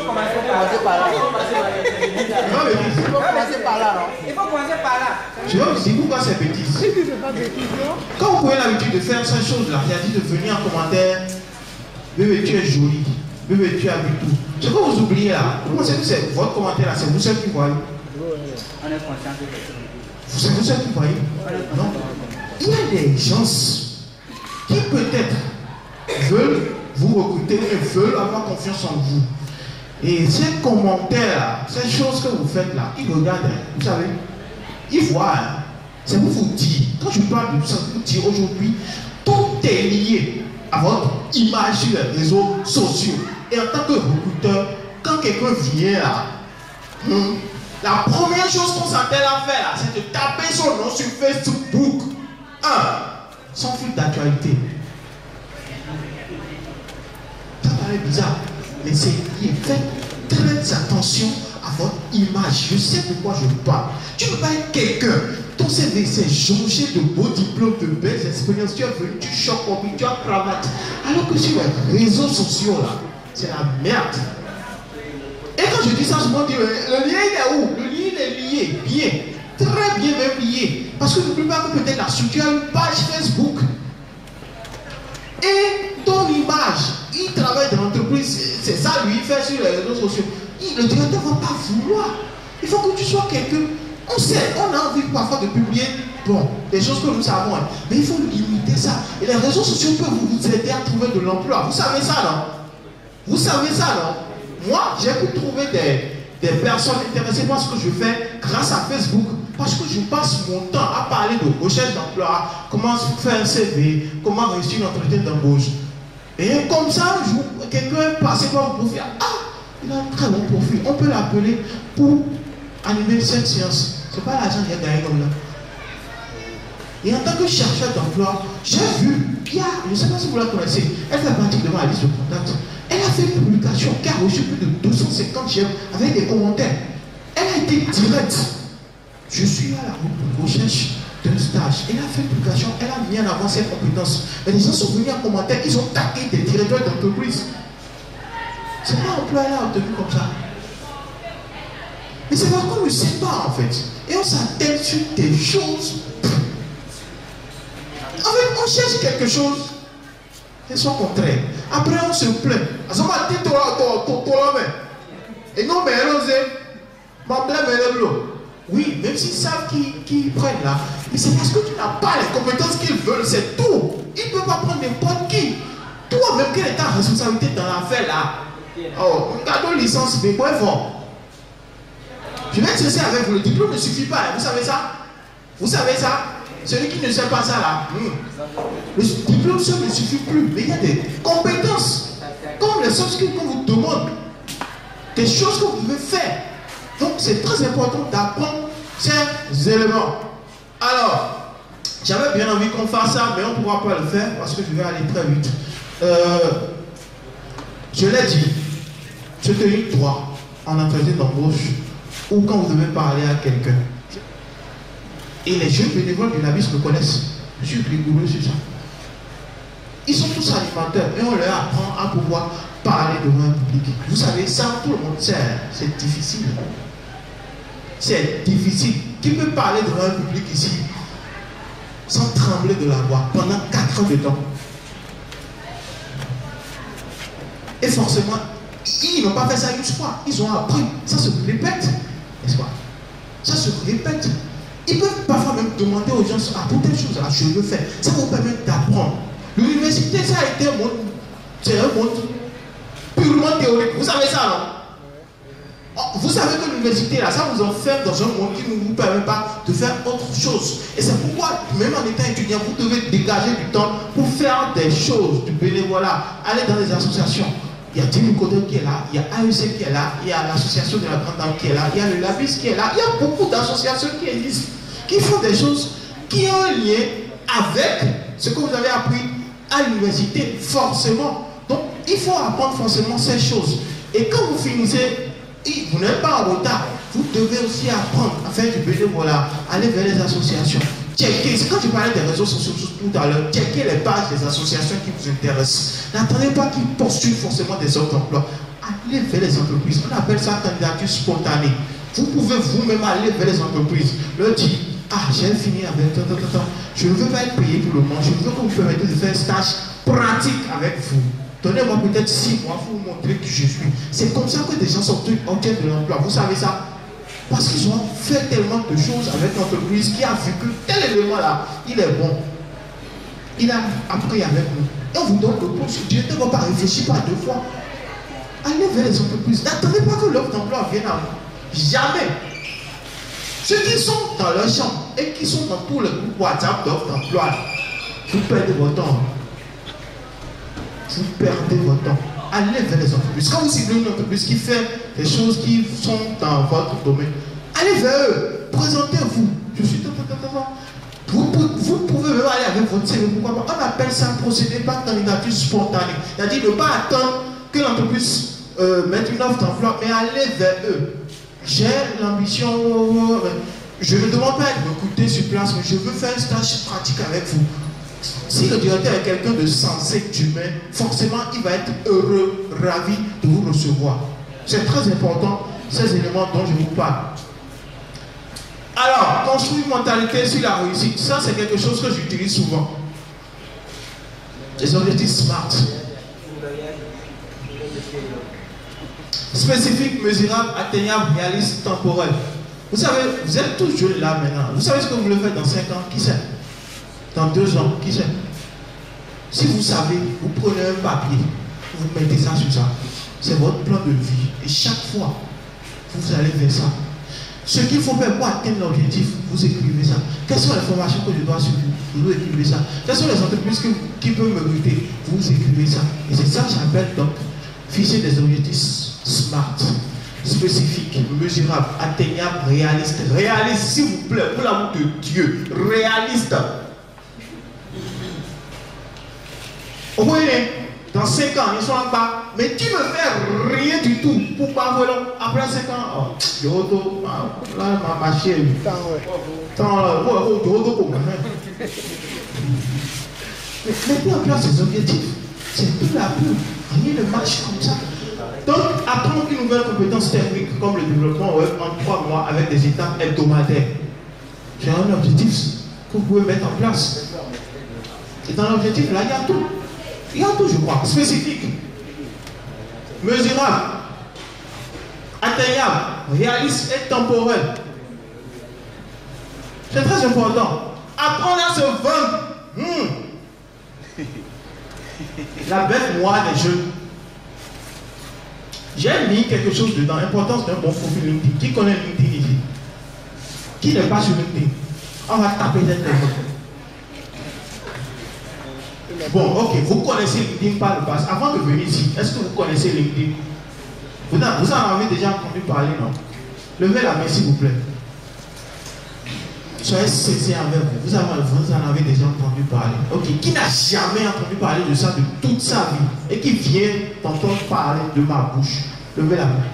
commencer par là. Il faut commencer par là. Je vais vous dire pourquoi c'est bêtise. Quand vous prenez l'habitude de faire cette chose là, c'est-à-dire de venir en commentaire, bébé tu es jolie, bébé tu habites tout. Je vais vous oublier là. Vous pensez que c'est votre commentaire là, c'est vous seul qui voyez? On est conscient de ça. C'est vous seul qui voyez? Non. Il y a des gens qui peut-être veulent vous recruter et veulent avoir confiance en vous. Et ces commentaires, ces choses que vous faites là, ils regardent, vous savez, ils voient. C'est pour vous dire, quand je parle de tout ça, je vous dire aujourd'hui, tout est lié à votre image sur les réseaux sociaux. Et en tant que recruteur, quand quelqu'un vient là, la première chose qu'on s'attelle à faire là, c'est de taper son nom sur Facebook. Sans fil d'actualité. Ça paraît bizarre, mais c'est lié. Faites très attention à votre image. Je sais de quoi je parle. Tu ne peux pas être quelqu'un. Ton CV c'est jonché de beaux diplômes, de belles expériences. Tu es venu, tu choques, tu as cravate. Alors que sur les réseaux sociaux là, c'est la merde. Et quand je dis ça, je me dis, le lien il est où? Le lien il est lié, bien. Très bien même lié. Parce que n'oublie pas que peut-être la structure a une page Facebook. Et ton image, il travaille dans l'entreprise, c'est ça lui, il fait sur les réseaux sociaux. Le directeur ne va pas vouloir. Il faut que tu sois quelqu'un. On sait, on a envie parfois de publier, bon, des choses que nous savons, hein, mais il faut limiter ça. Et les réseaux sociaux peuvent vous aider à trouver de l'emploi. Vous savez ça, non? Vous savez ça, non? Moi, j'ai pu trouver des personnes intéressées par ce que je fais grâce à Facebook. Parce que je passe mon temps à parler de recherche d'emploi, comment faire un CV, comment réussir une entretien d'embauche. Et comme ça, quelqu'un passait par mon profil. Ah, il a un très bon profil. On peut l'appeler pour animer cette séance. Ce n'est pas l'argent qu'il a gagné comme là. Et en tant que chercheur d'emploi, j'ai vu, je ne sais pas si vous la connaissez, elle fait partie de ma liste de contacts. Elle a fait une publication qui a reçu plus de 250 j'aime avec des commentaires. Elle a été directe. Je suis à la recherche d'un stage. Elle a fait une publication, elle a mis en avant ses compétences. Et les gens sont venus en commentaire, ils ont taqué des directeurs d'entreprise. C'est pas un emploi elle a obtenu comme ça. Mais c'est parce qu'on ne sait pas en fait. Et on s'attelle sur des choses. En fait, on cherche quelque chose. Et son contraire. Après, on se plaint. Et non, mais elle osait. Oui, même s'ils savent qu'ils prennent là. Mais c'est parce que tu n'as pas les compétences qu'ils veulent, c'est tout. Ils ne peuvent pas prendre n'importe qui. Toi-même, quelle est ta responsabilité dans l'affaire là? Oh, regarde une licence, mais quoi fort. Je vais être sincère avec vous, le diplôme ne suffit pas. Vous savez ça? Vous savez ça? Celui qui ne sait pas ça là. Le diplôme seul ne suffit plus. Mais il y a des compétences. Comme les soft skills qu'on vous demande. Des choses que vous pouvez faire. Donc c'est très important d'apprendre ces éléments. Alors, j'avais bien envie qu'on fasse ça, mais on ne pourra pas le faire parce que je vais aller très vite. Je l'ai dit, se tenir droit en entretien d'embauche ou quand vous devez parler à quelqu'un. Et les jeunes bénévoles de la vie me connaissent. Je suis rigoureux sur ça. Ils sont tous animateurs et on leur apprend à pouvoir parler devant un public. Vous savez, ça, tout le monde sait, c'est difficile. C'est difficile. Qui peut parler devant un public ici sans trembler de la voix pendant 4 heures de temps? Et forcément, ils n'ont pas fait ça une fois. Ils ont appris. Ça se répète. N'est-ce pas? Ça se répète. Ils peuvent parfois même demander aux gens, ah, pour telle chose, là, je le fais. Ça vous permet d'apprendre. L'université, ça a été un monde, c'est un monde purement théorique. Vous savez ça, non? Vous savez que l'université, là, ça vous enferme dans un monde qui ne vous permet pas de faire autre chose. Et c'est pourquoi, même en étant étudiant, vous devez dégager du temps pour faire des choses, du bénévolat, aller dans des associations. Il y a Tim Codel qui est là, il y a AEC qui est là, il y a l'association de la Grande Dame qui est là, il y a le Labis qui est là, il y a beaucoup d'associations qui existent, qui font des choses qui ont un lien avec ce que vous avez appris à l'université, forcément. Donc, il faut apprendre forcément ces choses. Et quand vous finissez, vous n'êtes pas en retard, vous devez aussi apprendre à faire du bénévolat, aller vers les associations. Checkez, quand je parlais des réseaux sociaux tout à l'heure, checkez les pages des associations qui vous intéressent. N'attendez pas qu'ils postulent forcément des offres d'emploi. Allez vers les entreprises. On appelle ça candidature spontanée. Vous pouvez vous-même aller vers les entreprises. Leur dire, ah, j'ai fini avec je ne veux pas être payé pour le moment. Je veux que vous permettez de faire un stage pratique avec vous. Donnez-moi peut-être 6 mois pour vous montrer qui je suis. C'est comme ça que des gens obtiennent de l'emploi. Vous savez ça? Parce qu'ils ont fait tellement de choses avec l'entreprise qui a vu que tel élément-là, il est bon. Il a appris avec nous. Et on vous donne le poste. Dieu ne va pas réfléchir pas 2 fois. Allez vers les entreprises. N'attendez pas que l'offre d'emploi vienne à vous. Jamais. Ceux qui sont dans leur chambre et qui sont dans tout le groupe WhatsApp d'offres d'emploi, vous perdez votre temps. Vous perdez votre temps. Allez vers les entreprises. Quand vous ciblez une entreprise qui fait des choses qui sont dans votre domaine, allez vers eux. Présentez-vous. Je suis vous pouvez même aller avec votre CV. Pourquoi pas? On appelle ça un procédé par candidature spontanée. C'est-à-dire ne pas attendre que l'entreprise mette une offre d'emploi, mais aller vers eux. J'ai l'ambition, je ne demande pas de m'écouter sur place, mais je veux faire un stage pratique avec vous. Si le directeur est quelqu'un de sensé, d'humain, forcément il va être heureux, ravi de vous recevoir. C'est très important, ces éléments dont je vous parle. Alors, construire une mentalité sur la réussite, ça c'est quelque chose que j'utilise souvent. Les objectifs SMART. Spécifique, mesurable, atteignable, réaliste, temporel. Vous savez, vous êtes tous jeunes là maintenant. Vous savez ce que vous voulez faire dans 5 ans? Qui sait? Dans 2 ans? Qui sait? Si vous savez, vous prenez un papier, vous mettez ça sur ça. C'est votre plan de vie. Et chaque fois, vous allez vers ça. Ce qu'il faut faire pour atteindre l'objectif, vous écrivez ça. Quelles sont les formations que je dois suivre? Vous écrivez ça. Quelles sont les entreprises qui peuvent me recruter? Vous écrivez ça. Et c'est ça que j'appelle donc fixer des objectifs SMART, spécifiques, mesurables, atteignables, réalistes. Réaliste, s'il vous plaît, pour l'amour de Dieu. Réaliste. Oui, dans 5 ans, ils sont en bas. Mais tu ne fais rien du tout. Pourquoi voilà? Après 5 ans, je retourne. Là, ma chérie. Mettez en place ces objectifs. C'est tout la pub. Rien ne marche comme ça. Donc, apprendre une nouvelle compétence technique comme le développement web en 3 mois avec des étapes hebdomadaires. C'est un objectif que vous pouvez mettre en place. Et dans l'objectif, là, il y a tout. Il y a tout, je crois. Spécifique, mesurable, atteignable, réaliste et temporel. C'est très important. Apprendre à se vendre. La bête noire des jeunes. J'ai mis quelque chose dedans. L'importance d'un bon profil LinkedIn. Qui connaît LinkedIn ici? Qui n'est pas sur LinkedIn? On va taper des mots. Bon, ok, vous connaissez LinkedIn par le passé. Avant de venir ici, est-ce que vous connaissez LinkedIn? Vous en avez déjà entendu parler, non? Levez la main, s'il vous plaît. Soyez sincères avec vous. Vous en avez déjà entendu parler. Ok, qui n'a jamais entendu parler de ça de toute sa vie et qui vient d'entendre parler de ma bouche? Levez la main.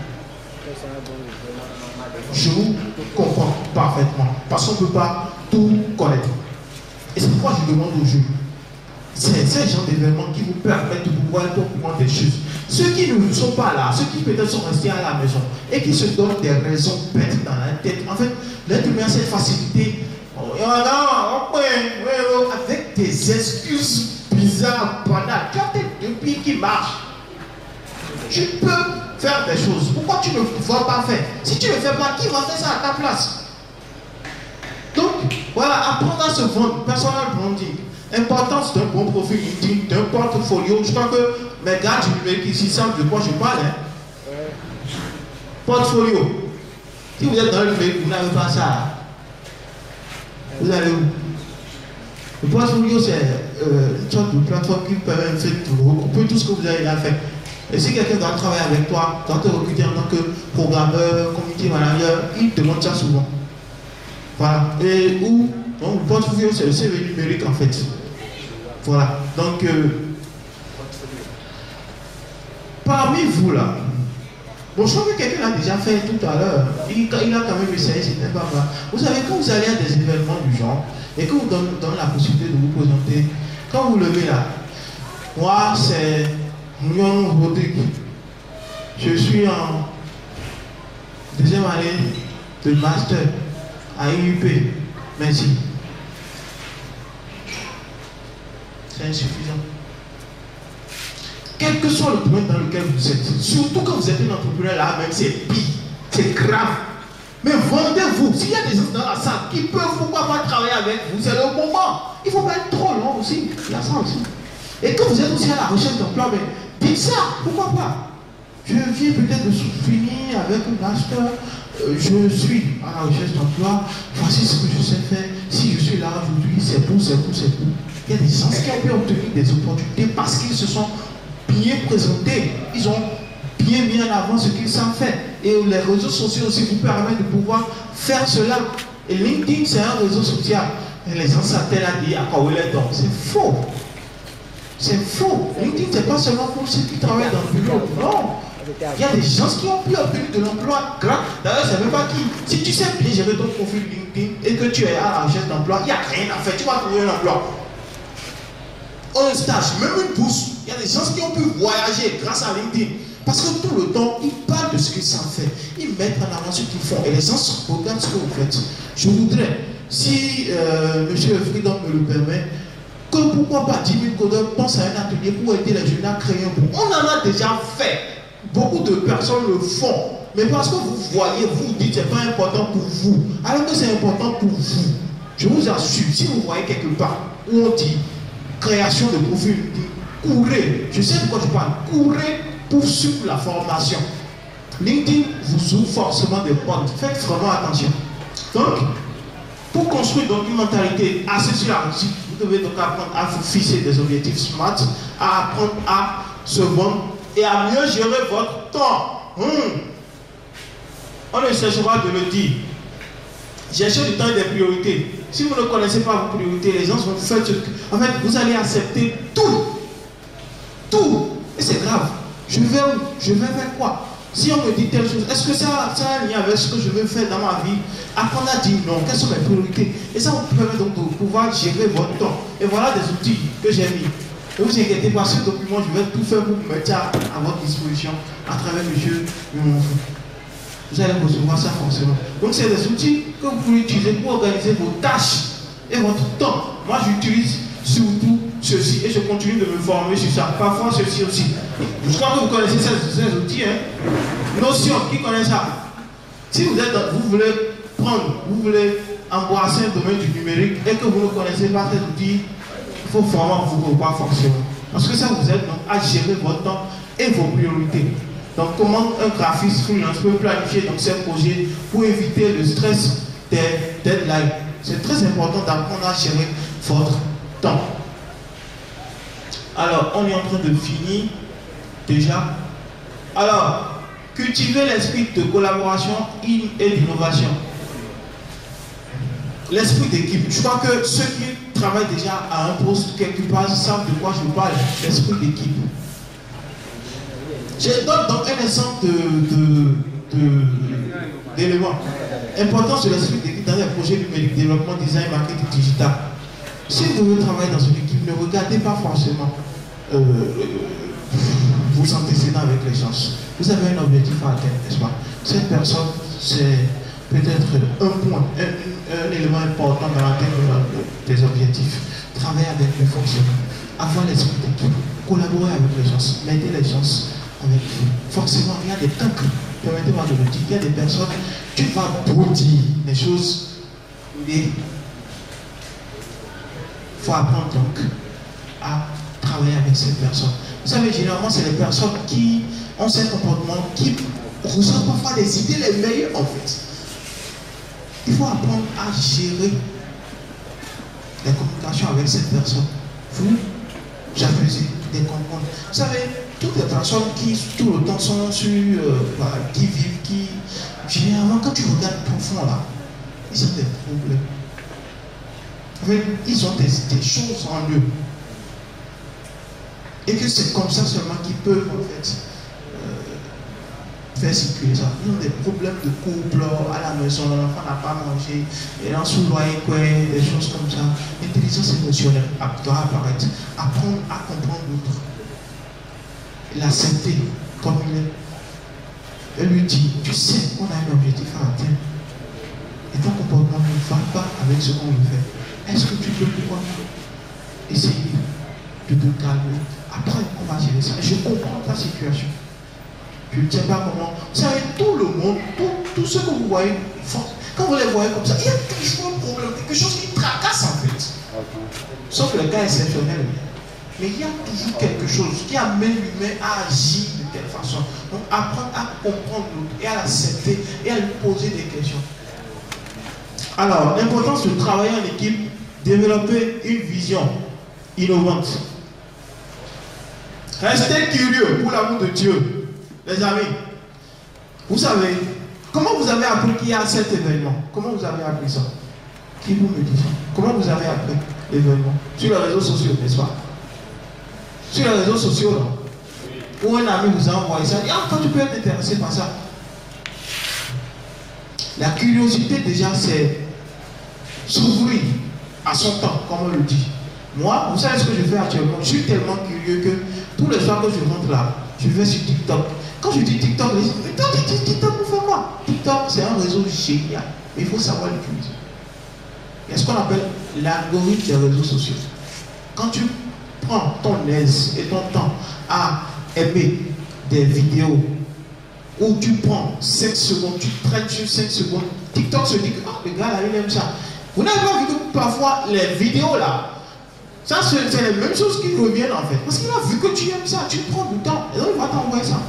Je vous comprends parfaitement. Parce qu'on ne peut pas tout connaître. Et c'est pourquoi je demande aux jeunes. C'est ces gens d'événements qui vous permettent de pouvoir être au courant des choses. Ceux qui ne sont pas là, ceux qui peut-être sont restés à la maison et qui se donnent des raisons bêtes dans la tête. En fait, l'être humain a cette facilité avec des excuses bizarres, banales. Tu as peut-être 2 pieds qui marchent. Tu peux faire des choses. Pourquoi tu ne vas pas faire? Si tu ne fais pas, qui va faire ça à ta place? Donc, voilà, apprendre à se vendre. Personal branding. Importance d'un bon profil LinkedIn, d'un portfolio. Je crois que mes gars du numérique ici savent de quoi je parle. Portfolio. Si vous êtes dans le numérique, vous n'avez pas ça. Vous allez où? Le portfolio, c'est une sorte de plateforme qui permet de regrouper tout ce que vous avez déjà fait. Et si quelqu'un doit travailler avec toi, doit te recruter en tant que programmeur, community manager, il demande ça souvent. Voilà. Et où? Donc, le portfolio, c'est le CV numérique en fait. Voilà. Donc, parmi vous là, bon, je crois que quelqu'un l'a déjà fait tout à l'heure. Il a quand même essayé, c'était pas mal. Vous savez, quand vous allez à des événements du genre, et que vous donnez la possibilité de vous présenter, quand vous levez là, moi c'est Mounion Rodrigue. Je suis en 2e année de master à IUP. Merci. C'est insuffisant. Quel que soit le domaine dans lequel vous êtes, surtout quand vous êtes un entrepreneur là, même c'est pire, c'est grave. Mais vendez-vous. S'il y a des gens dans la salle qui peuvent, pourquoi pas travailler avec vous, c'est le moment. Il ne faut pas être trop long aussi. Il y a ça aussi. Et quand vous êtes aussi à la recherche d'emploi, mais dites ça, pourquoi pas. Je viens peut-être de finir avec un master. Je suis à la recherche d'emploi. Voici ce que je sais faire. Si je suis là aujourd'hui, c'est pour. Il y a des gens qui ont pu obtenir des opportunités parce qu'ils se sont bien présentés. Ils ont bien mis en avant ce qu'ils savent faire. Et les réseaux sociaux aussi vous permettent de pouvoir faire cela. Et LinkedIn, c'est un réseau social. Et les gens s'attellent à dire à quoi il est donc. C'est faux. C'est faux. LinkedIn, ce n'est pas seulement pour ceux qui travaillent dans le bureau. Non. Il y a des gens qui ont pu obtenir de l'emploi grâce. D'ailleurs, c'est même pas qui. Si tu sais bien gérer ton profil LinkedIn et que tu es à la recherche d'emploi, il n'y a rien à faire. Tu vas trouver un emploi. Un stage, même une bourse. Il y a des gens qui ont pu voyager grâce à LinkedIn. Parce que tout le temps, ils parlent de ce qu'ils savent faire. Ils mettent en avant ce qu'ils font. Et les gens regardent ce que vous faites. Je voudrais, si M. Freedom me le permet, que pourquoi pas 10 000 codeurs pensent à un atelier pour aider les jeunes à créer un bout. On en a déjà fait. Beaucoup de personnes le font. Mais parce que vous voyez, vous dites que ce n'est pas important pour vous. Alors que c'est important pour vous. Je vous assure, si vous voyez quelque part où on dit création de profil, courez. Je sais de quoi je parle. Courez pour suivre la formation. LinkedIn vous ouvre forcément des portes. Faites vraiment attention. Donc, pour construire donc une mentalité assez sur la réussite, vous devez donc apprendre à vous fixer des objectifs SMART, à apprendre à se vendre et à mieux gérer votre temps. On ne cherchera de le dire. Cherchez du temps et des priorités. Si vous ne connaissez pas vos priorités, les gens vont faire ce que... En fait, vous allez accepter tout. Tout. Et c'est grave. Je vais où? Je vais faire quoi? Si on me dit telle chose, est-ce que ça a un lien avec ce que je veux faire dans ma vie? Apprendre à dire non. Quelles sont mes priorités? Et ça vous permet donc de pouvoir gérer votre temps. Et voilà des outils que j'ai mis. Ne vous inquiétez pas, ce document, je vais tout faire pour vous mettre à votre disposition à travers M. Monfou. Vous allez recevoir ça forcément. Donc c'est des outils que vous pouvez utiliser pour organiser vos tâches et votre temps. Moi j'utilise surtout ceci et je continue de me former sur ça. Parfois ceci aussi. Je crois que vous connaissez ces outils. Hein? Notion, qui connaît ça? Si vous voulez embrasser un domaine du numérique et que vous ne connaissez pas ces outils, il faut vraiment vous revoir forcément. Parce que ça vous aide donc à gérer votre temps et vos priorités. Donc comment un graphiste freelance peut planifier donc ses projets pour éviter le stress des deadlines. C'est très important d'apprendre à gérer votre temps. Alors, on est en train de finir déjà. Alors, cultiver l'esprit de collaboration et d'innovation. L'esprit d'équipe. Je crois que ceux qui travaillent déjà à un poste quelque part savent de quoi je parle. L'esprit d'équipe. Je donne donc un exemple d'éléments. Importance de l'esprit d'équipe dans les projets numériques, développement, design, marketing digital. Si vous voulez travailler dans une équipe, ne regardez pas forcément vos antécédents avec les gens. Vous avez un objectif à atteindre, n'est-ce pas? Cette personne, c'est peut-être un point, un élément important dans l'atteinte des objectifs. Travailler avec les fonctionnaires, avoir l'esprit d'équipe, collaborer avec les gens, aider les gens avec vous. Forcément, il y a des temps, permettez-moi de le dire, il y a des personnes, tu vas beau dire les choses, mais il faut apprendre donc à travailler avec ces personnes. Vous savez, généralement, c'est les personnes qui ont ces comportements, qui reçoivent parfois des idées les meilleures en fait. Il faut apprendre à gérer les communications avec cette personne. Vous, j'apprécie des comprendre. Vous savez, toutes les personnes qui tout le temps sont sur, qui vivent, qui généralement quand tu regardes profond là, ils ont des problèmes. En fait, ils ont des choses en eux. Et que c'est comme ça seulement qu'ils peuvent en fait faire circuler ça. Ils ont des problèmes de couple à la maison, l'enfant n'a pas mangé, et là sous loyer quoi, des choses comme ça. L'intelligence émotionnelle doit apparaître. Apprendre à comprendre l'autre. L'accepter comme il est. Et lui dire, tu sais qu'on a un objectif à atteindre. Et ton comportement ne va pas avec ce qu'on veut faire. Est-ce que tu peux pouvoir essayer de te calmer? Apprends on va gérer ça. Je comprends ta situation. Je ne sais pas comment. Vous savez, tout le monde, tout ce que vous voyez, quand vous les voyez comme ça, il y a toujours un problème, quelque chose qui tracasse en fait. Sauf le cas exceptionnel. Mais il y a toujours quelque chose qui amène l'humain à agir de telle façon. Donc apprendre à comprendre l'autre et à l'accepter et à lui poser des questions. Alors, l'importance de travailler en équipe, développer une vision innovante. Restez curieux pour l'amour de Dieu. Les amis, vous savez, comment vous avez appris qu'il y a cet événement? Comment vous avez appris ça? Qui vous me dit ça? Comment vous avez appris l'événement? Sur les réseaux sociaux, n'est-ce pas? Sur les réseaux sociaux, là, où un ami vous a envoyé ça, ah, quand tu peux être intéressé par ça. La curiosité, déjà, c'est s'ouvrir à son temps, comme on le dit. Moi, vous savez ce que je fais actuellement? Je suis tellement curieux que tous les soirs que je rentre là, je vais sur TikTok. Quand je dis TikTok, les gens disent TikTok, vous faites quoi? TikTok, c'est un réseau génial. Mais il faut savoir l'utiliser. Il y a ce qu'on appelle l'algorithme des réseaux sociaux. Quand tu prends ton aise et ton temps à aimer des vidéos où tu prends 5 secondes, tu traînes sur 5 secondes, TikTok se dit que oh, le gars là, il aime ça. Vous n'avez pas vu que parfois les vidéos là, ça c'est les mêmes choses qui reviennent en fait. Parce qu'il a vu que tu aimes ça, tu prends du temps et donc il va t'envoyer ça.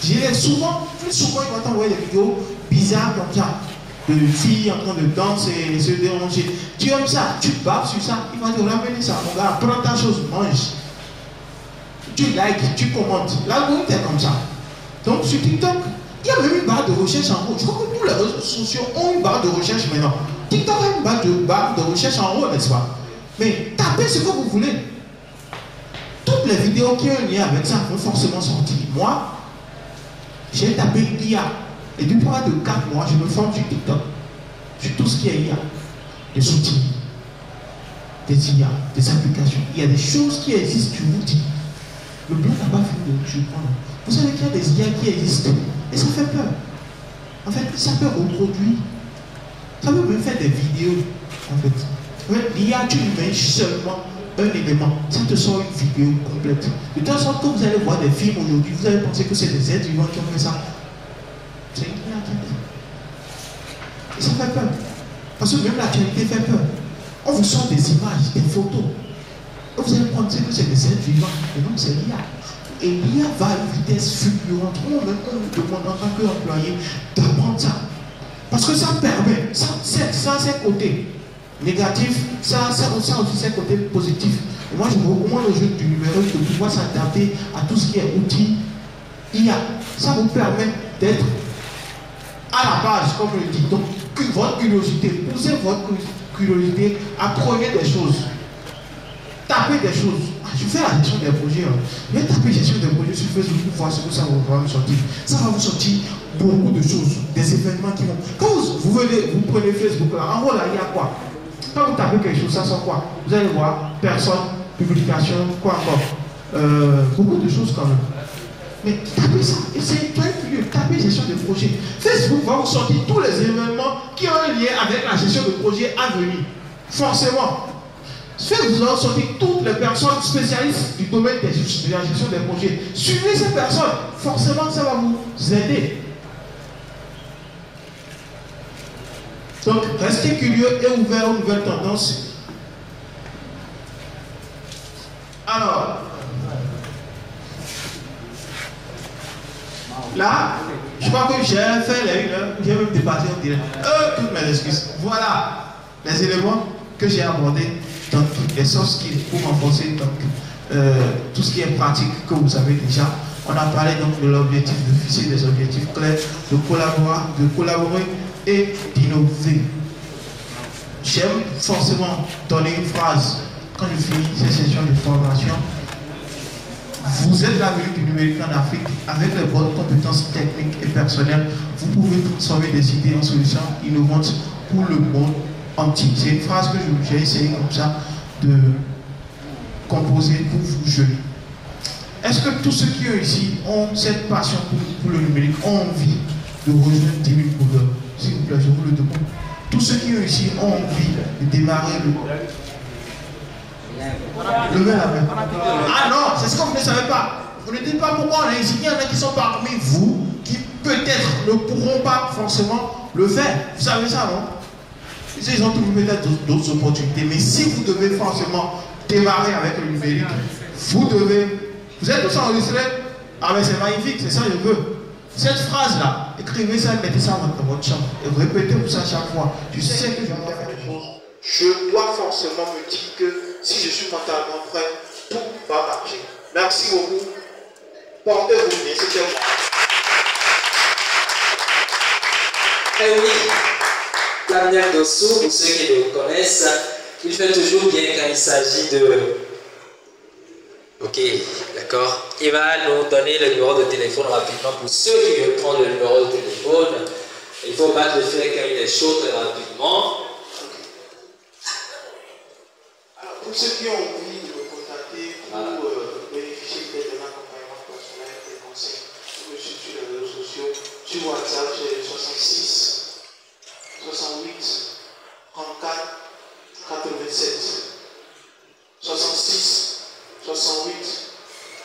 Plus souvent, il va t'envoyer des vidéos bizarres comme ça. De filles en train de danser, se déranger. Tu aimes ça, tu baves sur ça, il va te ramener ça. Mon gars, prends ta chose, mange. Tu likes, tu commentes. L'algorithme est comme ça. Donc sur TikTok, il y a même une barre de recherche en haut. Je crois que tous les réseaux sociaux ont une barre de recherche maintenant. TikTok a une barre de recherche en haut, n'est-ce pas? Mais tapez ce que vous voulez. Toutes les vidéos qui ont un lien avec ça vont forcément sortir. Moi, j'ai tapé IA. Et depuis près de 4 mois, je me forme sur TikTok. Sur tout ce qui est IA. Des outils, des IA, des applications. Il y a des choses qui existent, je vous dis. Le blanc n'a pas fini de surprendre. Vous savez qu'il y a des IA qui existent. Et ça fait peur. En fait, ça peut reproduire. Ça peut même faire des vidéos. En fait, l'IA, tu lui mets seulement un élément. Ça te sort une vidéo complète. De toute façon, quand vous allez voir des films aujourd'hui, vous allez penser que c'est des êtres vivants qui ont fait ça. C'est une IA qui a fait ça. Et ça fait peur. Parce que même l'actualité fait peur. On vous sort des images, des photos. Et vous allez penser que c'est des êtres vivants. Et non, c'est l'IA. Et l'IA va à une vitesse fulgurante. On nous demande en tant qu'employé d'apprendre ça. Parce que ça permet, ça c'est côté négatif, ça aussi c'est côté positif. Et moi je recommande aux jeunes du numérique de pouvoir s'adapter à tout ce qui est outils IA. Ça vous permet d'être à la base, comme je le dis. Donc votre curiosité, poussez votre curiosité, apprenez des choses. Tapez des choses. Je fais la gestion des projets. Je vais taper gestion des projets sur Facebook pour voir ce que ça va vous sortir. Ça va vous sortir beaucoup de choses, des événements qui vont. Quand vous prenez Facebook là, en haut là, il y a quoi? Quand vous tapez quelque chose, ça sort quoi? Vous allez voir personne, publication, quoi encore? Beaucoup de choses quand même. Mais tapez ça, essayez, tapez gestion de projet. Facebook va vous sortir tous les événements qui ont un lien avec la gestion de projet à venir. Forcément. Faites-vous en sortir toutes les personnes spécialistes du domaine de la gestion des projets. Suivez ces personnes. Forcément, ça va vous aider. Donc, restez curieux et ouverts aux nouvelles tendances. Alors, là, je crois que j'ai fait les 1 heure, j'ai même dépassé en direct. Toutes mes excuses. Voilà les éléments que j'ai abordés. Donc, les soft skills pour renforcer tout ce qui est pratique que vous savez déjà. On a parlé donc de l'objectif de fixer des objectifs clairs, de collaborer et d'innover. J'aime forcément donner une phrase quand je finis ces sessions de formation. Vous êtes l'avenir du numérique en Afrique. Avec les bonnes compétences techniques et personnelles, vous pouvez transformer des idées en solutions innovantes pour le monde entier. C'est une phrase que j'ai essayé comme ça de composer pour vous jeunes. Est-ce que tous ceux qui sont ici ont cette passion pour le numérique, ont envie de rejoindre 10 000 codeurs? S'il vous plaît, je vous le demande. Tous ceux qui sont ici ont envie de démarrer le... Levez la main. Ah non, c'est ce que vous ne savez pas. Vous ne dites pas pourquoi on est ici. Il y en a qui sont parmi vous qui peut-être ne pourront pas forcément le faire. Vous savez ça, non? Ils ont trouvé peut-être d'autres opportunités. Mais si vous devez forcément démarrer avec le numérique, vous devez. Vous êtes tous enregistrés? Ah mais c'est magnifique, c'est ça que je veux. Cette phrase-là, écrivez ça, mettez ça dans votre chambre. Et répétez-vous ça chaque fois. Je sais que je dois faire des choses. Je dois forcément me dire que si je suis mentalement prêt, tout va marcher. Merci beaucoup. Portez-vous bien, c'était moi. Eh oui, Daniel Dossou, pour ceux qui le connaissent, il fait toujours bien quand il s'agit de... Ok, d'accord. Il va nous donner le numéro de téléphone rapidement pour ceux qui veulent prendre le numéro de téléphone. Il faut battre le fait quand il est chaud très rapidement. Alors, pour ceux qui ont envie de me contacter pour bénéficier de l'accompagnement personnel des conseils, je suis sur les réseaux sociaux, sur WhatsApp, j'ai 66 68 34 87 66 68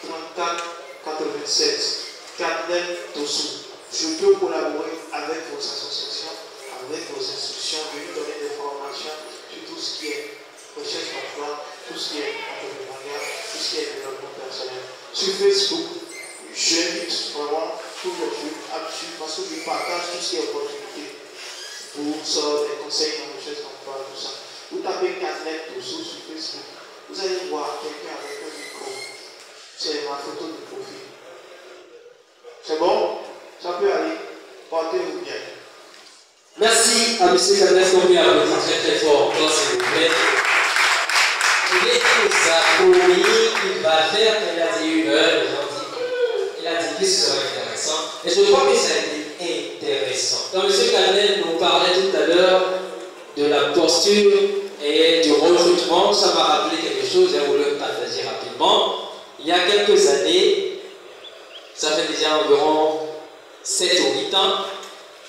34 87 Cardel Dossou. Je peux collaborer avec vos associations, avec vos institutions, venir donner des formations sur tout ce qui est recherche d'emploi, tout ce qui est entrepreneuriat, tout ce qui est développement personnel. Sur Facebook, j'invite vraiment tous les jeunes à me suivre parce que je partage tout ce qui est opportunité, bourse, des conseils en recherche d'emploi, tout ça. Vous tapez Cardel Dossou sur Facebook, vous allez voir quelqu'un avec un micro. C'est ma photo de profil. C'est bon? Ça peut aller. Portez-vous bien. Merci à M. Cadès Combi, applaudit très très fort encore s'il vous plaît. Il est tout ça promis, il va faire, il a dit 1 heure, il a dit que ce serait intéressant. Et je crois que ça a été intéressant. Quand M. Cadès nous parlait tout à l'heure de la posture et du recrutement, ça m'a rappelé quelque chose, j'ai voulu le partager rapidement. Il y a quelques années, ça fait déjà environ 7 ou 8 ans,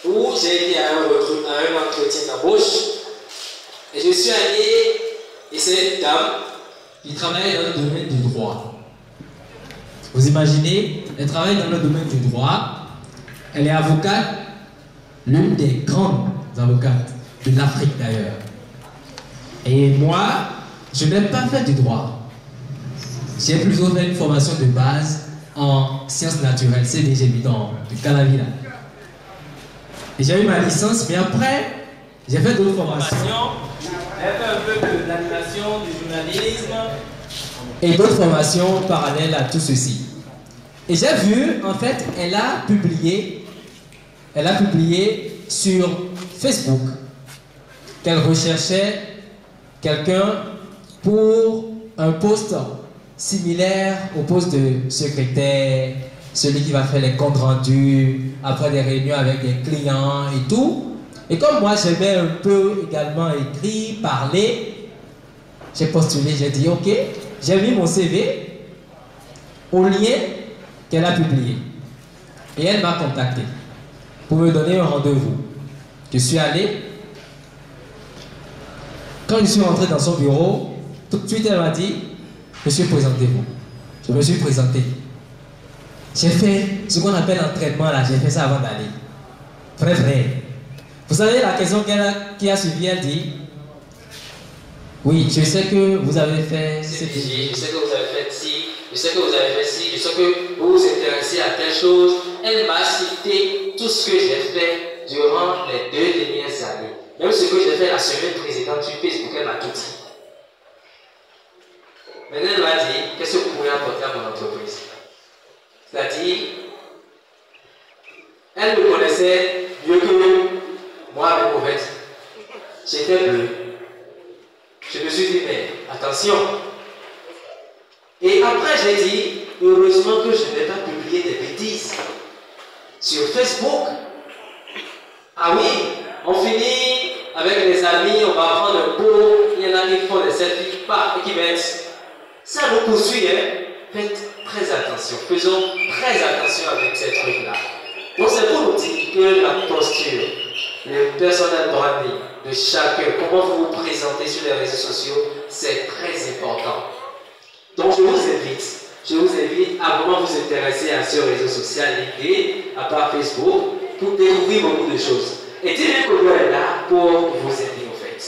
où j'ai été à un entretien d'embauche et je suis allé, et c'est une dame qui travaille dans le domaine du droit. Vous imaginez, elle travaille dans le domaine du droit, elle est avocate, l'une des grandes avocates de l'Afrique d'ailleurs. Et moi, je n'ai pas fait du droit. J'ai plutôt fait une formation de base en sciences naturelles, CDG de Calavilla. Et j'ai eu ma licence, mais après, j'ai fait d'autres formations. J'ai fait un peu de l'animation, du journalisme et d'autres formations parallèles à tout ceci. Et j'ai vu, en fait, elle a publié sur Facebook qu'elle recherchait quelqu'un pour un poste similaire au poste de secrétaire, celui qui va faire les comptes rendus après des réunions avec des clients et tout. Et comme moi j'aimais un peu également écrire, parler, j'ai postulé, j'ai dit ok, j'ai mis mon CV au lien qu'elle a publié. Et elle m'a contacté pour me donner un rendez-vous. Je suis allé. Quand je suis rentré dans son bureau, tout de suite elle m'a dit, monsieur, présentez-vous. Je me suis présenté. J'ai fait ce qu'on appelle l'entraînement là, j'ai fait ça avant d'aller. Vrai, vrai. Vous savez la question qui a suivi, elle dit, oui, je sais que vous avez fait CDG, je sais que vous avez fait ci, je sais que vous avez fait ci, je sais que vous vous intéressez à telle chose. Elle m'a cité tout ce que j'ai fait durant les 2 dernières années. Même ce que j'ai fait la semaine précédente sur Facebook, elle m'a tout dit. Maintenant, elle m'a dit, qu'est-ce que vous pouvez apporter à mon entreprise? C'est-à-dire, elle me connaissait mieux que moi avec mon vêtement. J'étais bleu. Je me suis dit, mais attention. Et après, j'ai dit, heureusement que je n'ai pas publié des bêtises sur Facebook. Ah oui, on finit avec les amis, on va prendre un pot, il y en a qui font des selfies, et qui mettent. Ça nous poursuit, hein. Faites très attention, faisons très attention avec ces trucs-là. Donc c'est pour nous dire que la posture, le personnel branding de chacun, comment vous vous présentez sur les réseaux sociaux, c'est très important. Donc je vous invite à vraiment vous intéresser à ce réseau social LinkedIn, à part Facebook, pour découvrir beaucoup de choses. Et TV Codeur est là pour vous aider en fait.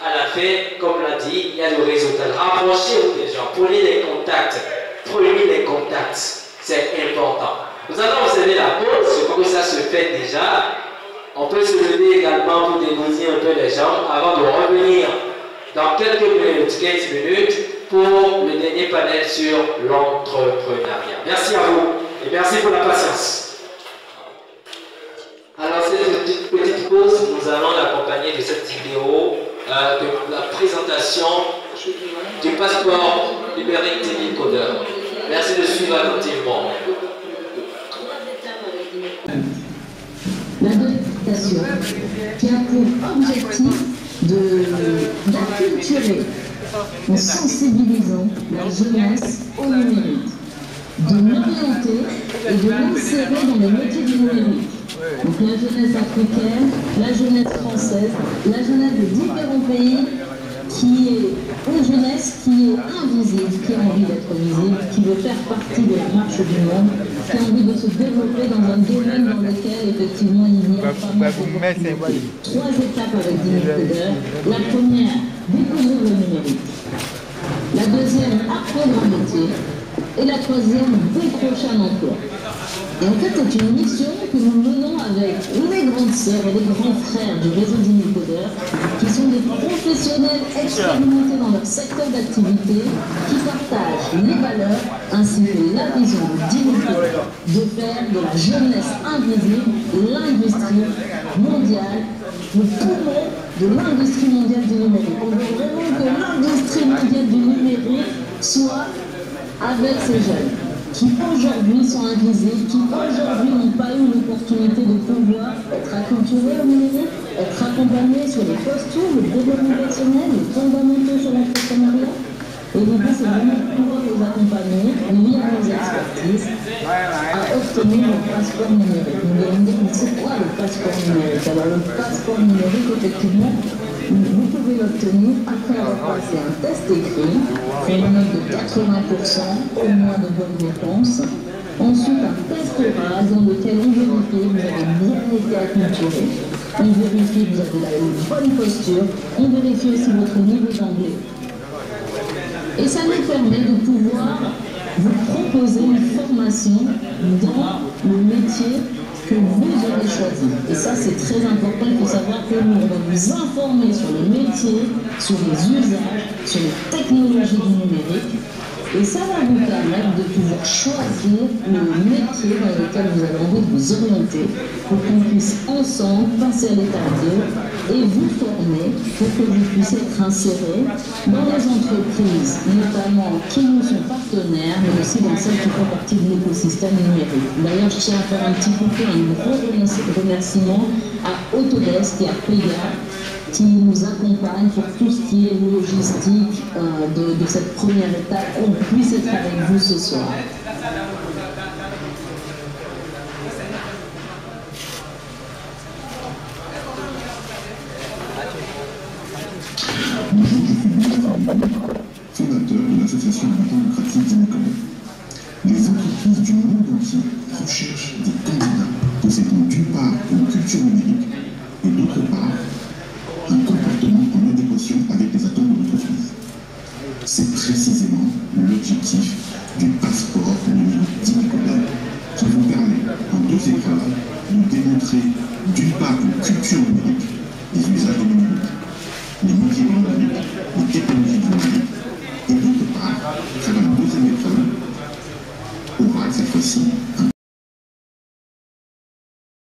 À la fin, comme l'a dit, il y a le réseautage. Rapprochez-vous des gens, prenez les contacts, c'est important. Nous allons observer la pause, je crois que ça se fait déjà. On peut se lever également pour dégoûter un peu les gens avant de revenir dans quelques minutes, 15 minutes, pour le dernier panel sur l'entrepreneuriat. Merci à vous et merci pour la patience. Alors, cette petite pause, nous allons l'accompagner de cette vidéo de la présentation du passeport numérique TV Codeur. Merci de suivre attentivement. L'adaptation qui a pour objectif d'acculturer en sensibilisant la jeunesse au numérique, de l'orienter et de l'insérer dans les métiers du numérique. Donc la jeunesse africaine, la jeunesse française, la jeunesse de différents pays, qui est une jeunesse qui est invisible, qui a envie d'être visible, qui veut faire partie de la marche du monde, qui a envie de se développer dans un domaine dans lequel effectivement il y a pas mal d'opportunités. 3 étapes avec TV Codeur. La première, découvrir le numérique. La deuxième, apprendre un métier. Et la troisième, décrocher un emploi. Et en fait, c'est une mission que nous menons avec les grandes sœurs et les grands frères du réseau TV Codeur, qui sont des professionnels expérimentés dans leur secteur d'activité, qui partagent les valeurs ainsi que la vision de TV Codeur de faire de la jeunesse invisible l'industrie mondiale, le poumon de l'industrie mondiale du numérique. On veut vraiment que l'industrie mondiale du numérique soit avec ces jeunes qui aujourd'hui sont invisibles, qui aujourd'hui n'ont pas eu l'opportunité de pouvoir être acculturés au numérique, être accompagnés sur les postures, le développement personnel, les fondamentaux sur l'entrepreneuriat. Et l'idée, c'est vraiment de pouvoir les accompagner, via nos expertises, à obtenir le passeport numérique. Nous allons dire, mais c'est quoi le passeport numérique? Alors le passeport numérique, effectivement, vous pouvez l'obtenir après avoir passé un test écrit, sur une note de 80%, au moins de bonnes réponses. Ensuite, un test oral dans lequel on vérifie que vous avez bien été acculturé, on vérifie que vous avez la bonne posture, on vérifie aussi votre niveau d'anglais. Et ça nous permet de pouvoir vous proposer une formation dans le métier que vous aurez choisi. Et ça, c'est très important. Il faut savoir que nous, on va vous informer sur le métier, sur les usages, sur les technologies du numérique. Et ça va vous permettre de pouvoir choisir le métier dans lequel vous avez envie de vous orienter pour qu'on puisse ensemble passer à l'étape 2 et vous former pour que vous puissiez être insérés dans les entreprises, notamment qui nous sont partenaires, mais aussi dans celles qui font partie de l'écosystème numérique. D'ailleurs, je tiens à faire un petit coucou, un gros remerciement à Autodesk et à Pega, qui nous accompagne pour tout ce qui est logistique de cette première étape, qu'on puisse être avec vous ce soir. Fondateur de l'association démocratique Dimicolet. Les entreprises du monde entier recherchent des candidats possédant d'une part une culture numérique et d'autre part un comportement en adéquation avec les attentes de l'entreprise. C'est précisément l'objectif du passeport numérique Dimicolet qui vous permet en 2 épreuves de démontrer d'une part une culture numérique